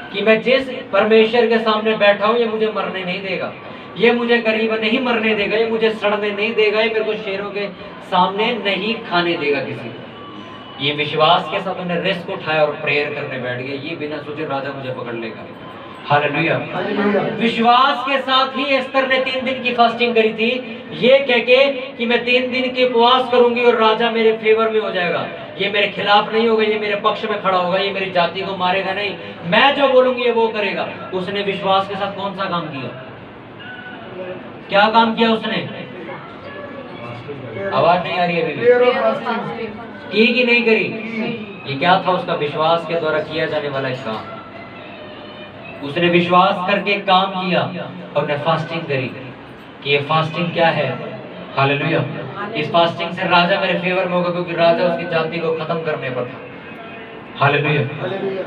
कि मैं जिस परमेश्वर के सामने बैठा हूं ये मुझे मरने नहीं देगा, ये मुझे करीब नहीं मरने देगा, ये मुझे सड़ने नहीं देगा, ये मेरे को शेरों के सामने नहीं खाने देगा किसी को। ये विश्वास के साथ उन्हें रिस्क उठाया और प्रेयर करने बैठ गए। ये बिना सोचे राजा मुझे पकड़ लेगा। हालेलुया। विश्वास के साथ ही एस्तर ने 3 दिन की फास्टिंग करी थी, ये कह के कि मैं 3 दिन के उपवास करूंगी और राजा मेरे फेवर में हो जाएगा, ये मेरे खिलाफ नहीं होगा, ये मेरे पक्ष में खड़ा होगा, ये मेरी जाति को मारेगा नहीं, मैं जो बोलूंगी ये वो करेगा। उसने विश्वास के साथ कौन सा काम किया? क्या काम किया उसने? आवाज नहीं आ रही है अभी? की कि नहीं करी? ये क्या था? उसका विश्वास के द्वारा किया जाने वाला एक काम। उसने विश्वास करके काम किया और ने फास्टिंग करी कि ये फास्टिंग क्या है। हालेलुया। इस फास्टिंग से राजा मेरे फेवर में होगा, क्योंकि राजा उसकी जाति को खत्म करने पर था। हालेलुया।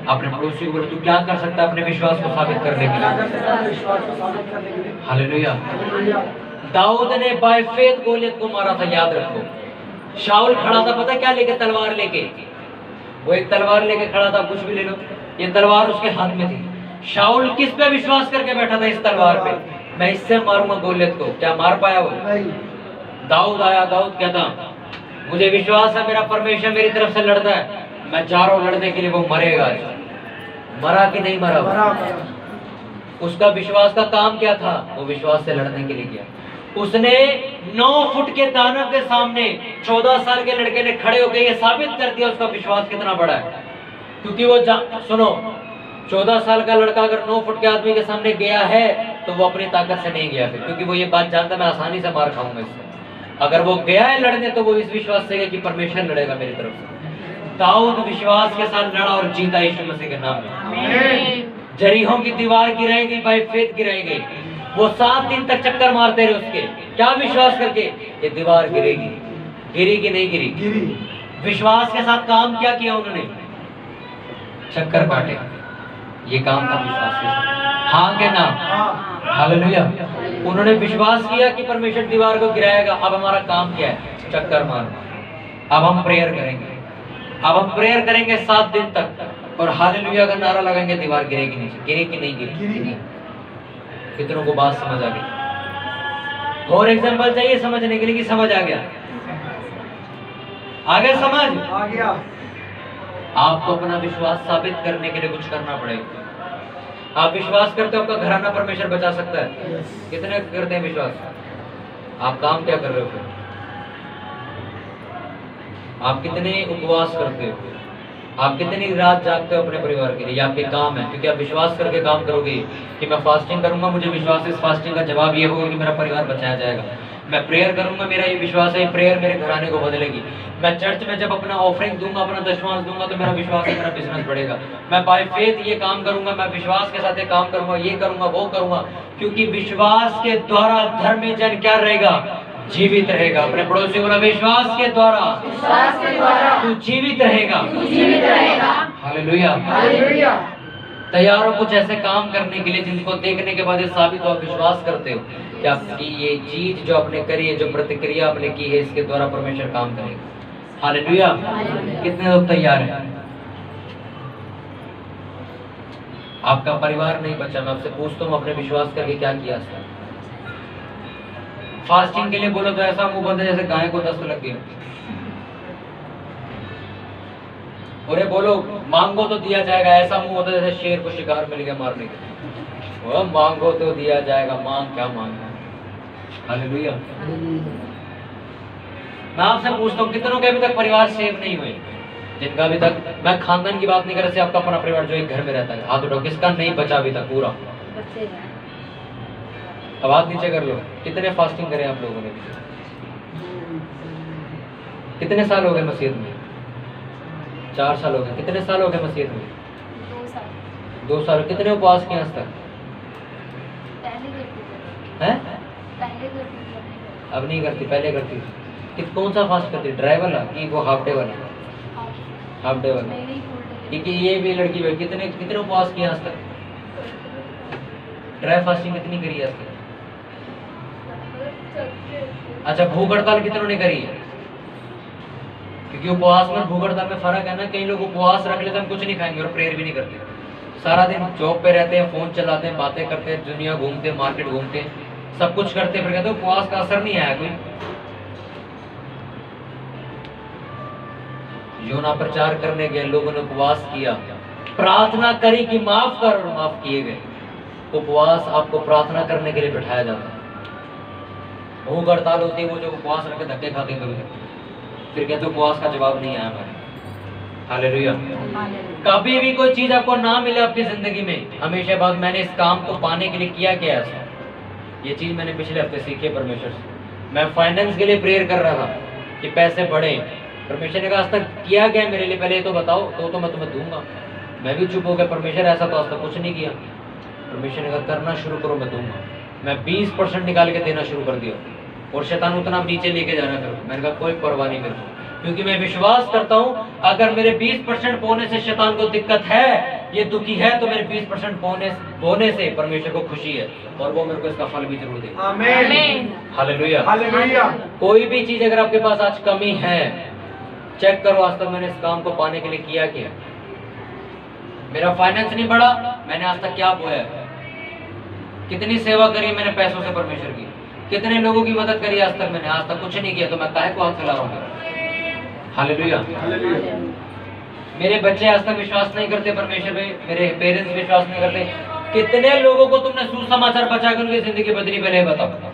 अपने पड़ोसी को बोले तू क्या कर सकता है अपने विश्वास को साबित करने के लिए। हालेलुया। दाऊद ने बाय फेथ गोलियत को मारा था, याद रखो। शाऊल खड़ा था, पता क्या लेके? तलवार लेके। वो एक तलवार लेके खड़ा था, कुछ भी ले लो, ये तलवार उसके हाथ में थी। शाऊल किस पे विश्वास करके बैठा था? इस तलवार पे। मैं इससे मारूंगा गोलियत को। क्या मार पाया वो? दाऊद आया, दाऊद कहता मुझे विश्वास है मेरा परमेश्वर मेरी तरफ से लड़ता है, मैं जा रहा हूं लड़ने के लिए, वो मरेगा। मरा कि नहीं मरा? उसका विश्वास का काम क्या था? वो विश्वास से लड़ने के लिए गया। उसने 9 फुट के दानव के सामने 14 साल के लड़के ने खड़े होकर ये साबित कर दिया उसका विश्वास कितना बड़ा है। क्योंकि वो सुनो, 14 साल का लड़का अगर 9 फुट के आदमी के सामने गया है तो वो अपनी ताकत से नहीं गया फिर, क्योंकि वो ये बात जानता मैं आसानी से मार खाऊंगा इससे। अगर वो गया है लड़ने तो वो इस विश्वास से गया कि परमेश्वर लड़ेगा मेरी तरफ से। दाऊद विश्वास के साथ लड़ा और जीता यीशु मसीह के नाम में। जरीहों की दीवार गिराई गई, बाय फेथ गिराई गई। वो 7 दिन तक चक्कर मारते रहे उसके, क्या विश्वास करके? ये दीवार गिरेगी, गिरी कि नहीं गिरी? गिरी। विश्वास के साथ काम क्या किया उन्होंने? चक्कर काटे। ये काम था विश्वास के साथ। हाँ के ना? हालेलुया। उन्होंने विश्वास किया कि परमेश्वर दीवार को गिराएगा। अब हमारा काम क्या है? चक्कर मारना। अब हम प्रेयर करेंगे। अब हम प्रेयर करेंगे 7 दिन तक और हालेलुया का नारा लगाएंगे, दीवार गिरेगी नहीं। गिरे कि नहीं गिरी? कितनों को बात समझ आ गई? और एग्जांपल चाहिए समझने के लिए कि समझ आ गया? आ गया समझ? आ गया। आपको अपना विश्वास साबित करने के लिए कुछ करना पड़ेगा। आप विश्वास करते हो आपका घराना परमेश्वर बचा सकता है? कितने करते हैं विश्वास? आप काम क्या कर रहे हो फिर? आप कितने उपवास करते हो? आप कितनी रात जागते हो अपने परिवार के लिए? आपके काम है, क्योंकि आप विश्वास करके काम करोगे कि मैं फास्टिंग करूंगा, मुझे विश्वास है इस फास्टिंग का जवाब ये होगा कि मेरा परिवार बचाया जाएगा। मैं प्रेयर करूंगा, मेरा ये विश्वास है प्रेयर मेरे घराने को बदलेगी। मैं चर्च में जब अपना ऑफरिंग दूंगा, अपना दशमांश दूंगा, तो मेरा विश्वास है मेरा बिजनेस बढ़ेगा। मैं बाय फेथ ये काम करूंगा, मैं विश्वास के साथ ये काम करूंगा, ये करूंगा, वो करूंगा, क्योंकि विश्वास के द्वारा धर्मी जन क्या रहेगा? जीवित रहेगा। अपने पड़ोसी को बोला, विश्वास के द्वारा तू जीवित रहेगा। हालेलुया। तैयार हो कुछ ऐसे काम करने के लिए जिनको देखने के बाद ये साबित हो, विश्वास करते हो कि आपकी ये चीज जो आपने करी है, जो प्रतिक्रिया आपने की है, इसके द्वारा परमेश्वर काम करेगा। हालेलुया। कितने लोग तैयार हैं? आपका परिवार नहीं बचा, मैं आपसे पूछता हूँ अपने विश्वास करके क्या किया? फास्टिंग के लिए बोलो तो ऐसा मुंह बंद है जैसे गाय को दस्त लग गया। और बोलो मांगो तो दिया जाएगा, ऐसा मुंह होता है जैसे शेर को शिकार मिल गया मारने के लिए। वो मांगो तो दिया जाएगा, मांग क्या मांगना? हालेलुया। मैं आपसे पूछता हूँ कितनों के अभी तक परिवार सेव नहीं हुए? जिनका अभी तक, मैं खानदान की बात नहीं कर रहा, आपका अपना परिवार जो एक घर में रहता है, हाथ उठाओ किसका नहीं बचा अभी तक पूरा? अब हाथ नीचे कर लो। कितने फास्टिंग करे आप लोगों ने? कितने साल हो गए मसीहत में? 4 साल हो गए। कितने साल हो गए मसीहत में? 2 साल। कितने उपवास किए आज तक? हैं? अब नहीं करती, पहले करती थी। कौन सा फास्ट करती? ड्राई वाला कि वो हाफ डे वाला? हाफ डे वाला। क्योंकि ये भी लड़की कितने उपवास किए आज तक? ड्राई फास्टिंग कितनी करी है आज तक? अच्छा, भूख हड़ताल कितनों ने करी है? क्योंकि उपवास में भूख हड़ताल में फर्क है ना। कई लोग उपवास रख लेते हैं, कुछ नहीं खाएंगे और प्रेयर भी नहीं करते, सारा दिन जॉब पे रहते हैं, फोन चलाते हैं, बातें करते हैं, दुनिया घूमते हैं, मार्केट घूमते हैं, सब कुछ करते हैं, फिर कहते हैं उपवास का असर नहीं आया कोई। योना प्रचार करने गए, लोगों ने उपवास किया, प्रार्थना करी कि माफ कर, और माफ किए गए। उपवास आपको प्रार्थना करने के लिए बिठाया जाता है। भूख हड़ताल होती है, वो जो उपवास रखे धक्के खाते हैं, फिर कहते उपवास का जवाब नहीं आया हमारे। हालेलुया। कभी भी कोई चीज आपको ना मिले आपकी जिंदगी में, हमेशा बात मैंने इस काम को पाने के लिए किया क्या है? ये चीज मैंने पिछले हफ्ते सीखी है परमेश्वर से। मैं फाइनेंस के लिए प्रेयर कर रहा था कि पैसे बढ़े। परमेश्वर ने कहा आज तक किया गया मेरे लिए, पहले तो बताओ, तो मैं तुम्हें दूंगा। मैं भी चुप हो गया, परमेश्वर ऐसा तो आज तक कुछ नहीं किया। परमेश्वर ने कहा करना शुरू करो, मैं दूंगा। मैं 20% निकाल के देना शुरू कर दिया और शैतान उतना नीचे लेके जाना करो। मैंने कहा कोई परवाह नहीं मेरे को, क्योंकि मैं विश्वास करता हूँ अगर मेरे 20% बोने से शैतान को दिक्कत है, ये दुखी है, तो मेरे 20% बोने से परमेश्वर को खुशी है और वो मेरे को इसका फल भी जरूर देगा। आमीन। हालेलुया। हालेलुया। कोई भी चीज अगर आपके पास आज कमी है, चेक करो आज तक मैंने इस काम को पाने के लिए किया क्या? मेरा फाइनेंस नहीं बढ़ा, मैंने आज तक क्या बोया? कितनी सेवा करी मैंने पैसों से परमेश्वर की? कितने लोगों की मदद करी आज तक मैंने? आज तक कुछ नहीं किया, तो मैं काहे को हाथ फैला रहा हूँ? हालेलुया। मेरे बच्चे आज तक विश्वास नहीं करते परमेश्वर पे, मेरे पेरेंट्स विश्वास नहीं करते। कितने लोगों को तुमने सुसमाचार बचा कर उनकी जिंदगी बदली? पहले बताओ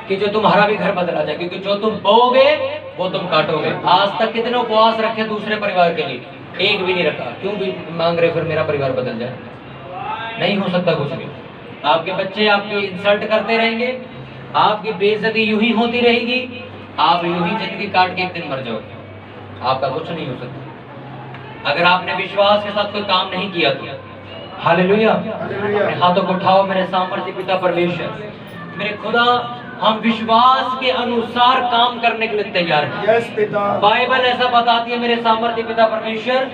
कि जो तुम्हारा भी घर बदला जाए, क्योंकि जो तुम बोओगे वो तुम काटोगे। आज तक कितने उपवास रखे दूसरे परिवार के लिए? एक भी नहीं रखा। क्यों भी मांग रहे फिर मेरा परिवार बदल जाए? नहीं हो सकता कुछ भी। आपके बच्चे आपकी इंसल्ट करते रहेंगे, आपकी बेइज्जती यूं ही होती रहेगी, आप यूं ही जिंदगी काट के एक दिन मर जाओगे। आपका कुछ नहीं हो सकता अगर आपने विश्वास के साथ कोई काम नहीं किया तो। हालेलुया। अपने हाथों को उठाओ। मेरे सामर्थ्य पिता परमेश्वर, मेरे खुदा, हम विश्वास के अनुसार काम करने के लिए तैयार हैं। यस पिता। बाइबल ऐसा बताती है मेरे सामर्थ्य पिता परमेश्वर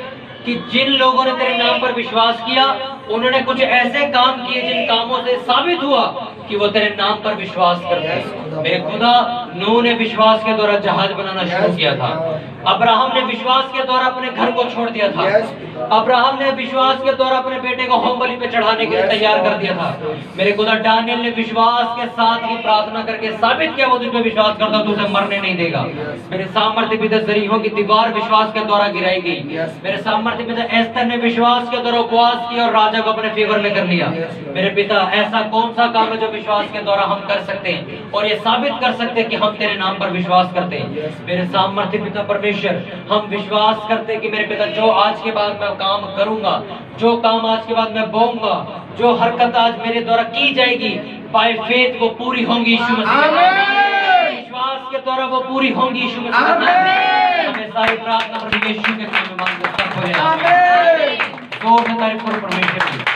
कि जिन लोगों ने तेरे नाम पर विश्वास किया उन्होंने कुछ ऐसे काम किए जिन कामों से साबित हुआ कि वो तेरे नाम पर विश्वास करते हैं। मेरे खुदा, नूह ने विश्वास के द्वारा जहाज बनाना शुरू किया था। अब्राहम ने विश्वास के द्वारा अपने घर को छोड़ दिया था। अब्राहम ने विश्वास के द्वारा अपने बेटे को होम बलि पे चढ़ाने के लिए तैयार कर दिया था। मेरे खुदा, दानियल ने विश्वास के साथ ही प्रार्थना करके साबित किया वो तुझ पे विश्वास करता तो उसे मरने नहीं देगा। मेरे सामर्थ्य पिता जरीहों की दीवार विश्वास के द्वारा गिराई गई। मेरे सामर्थ्य पिता एस्तर ने विश्वास के द्वारा उपवास किया और राजा को अपने फेवर में कर लिया। मेरे पिता, ऐसा कौन सा काम है जो विश्वास के द्वारा हम कर सकते हैं और ये साबित कर सकते हैं कि हम तेरे नाम पर विश्वास करते हैं। मेरे सामर्थ्य पिता परमेश्वर, हम विश्वास करते हैं कि मेरे पिता जो आज के बाद मैं काम करूंगा, जो काम आज के बाद मैं बोऊंगा, जो हरकत आज मेरे द्वारा की जाएगी, बाय फेथ वो पूरी होंगी यीशु मसीह के नाम। विश्वास के द्वारा वो पूरी होंगी यीशु मसीह के नाम। हमें सारी प्रार्थना प्रभु यीशु के नाम में मांगते हैं। आमीन। तारीफ करो परमेश्वर की।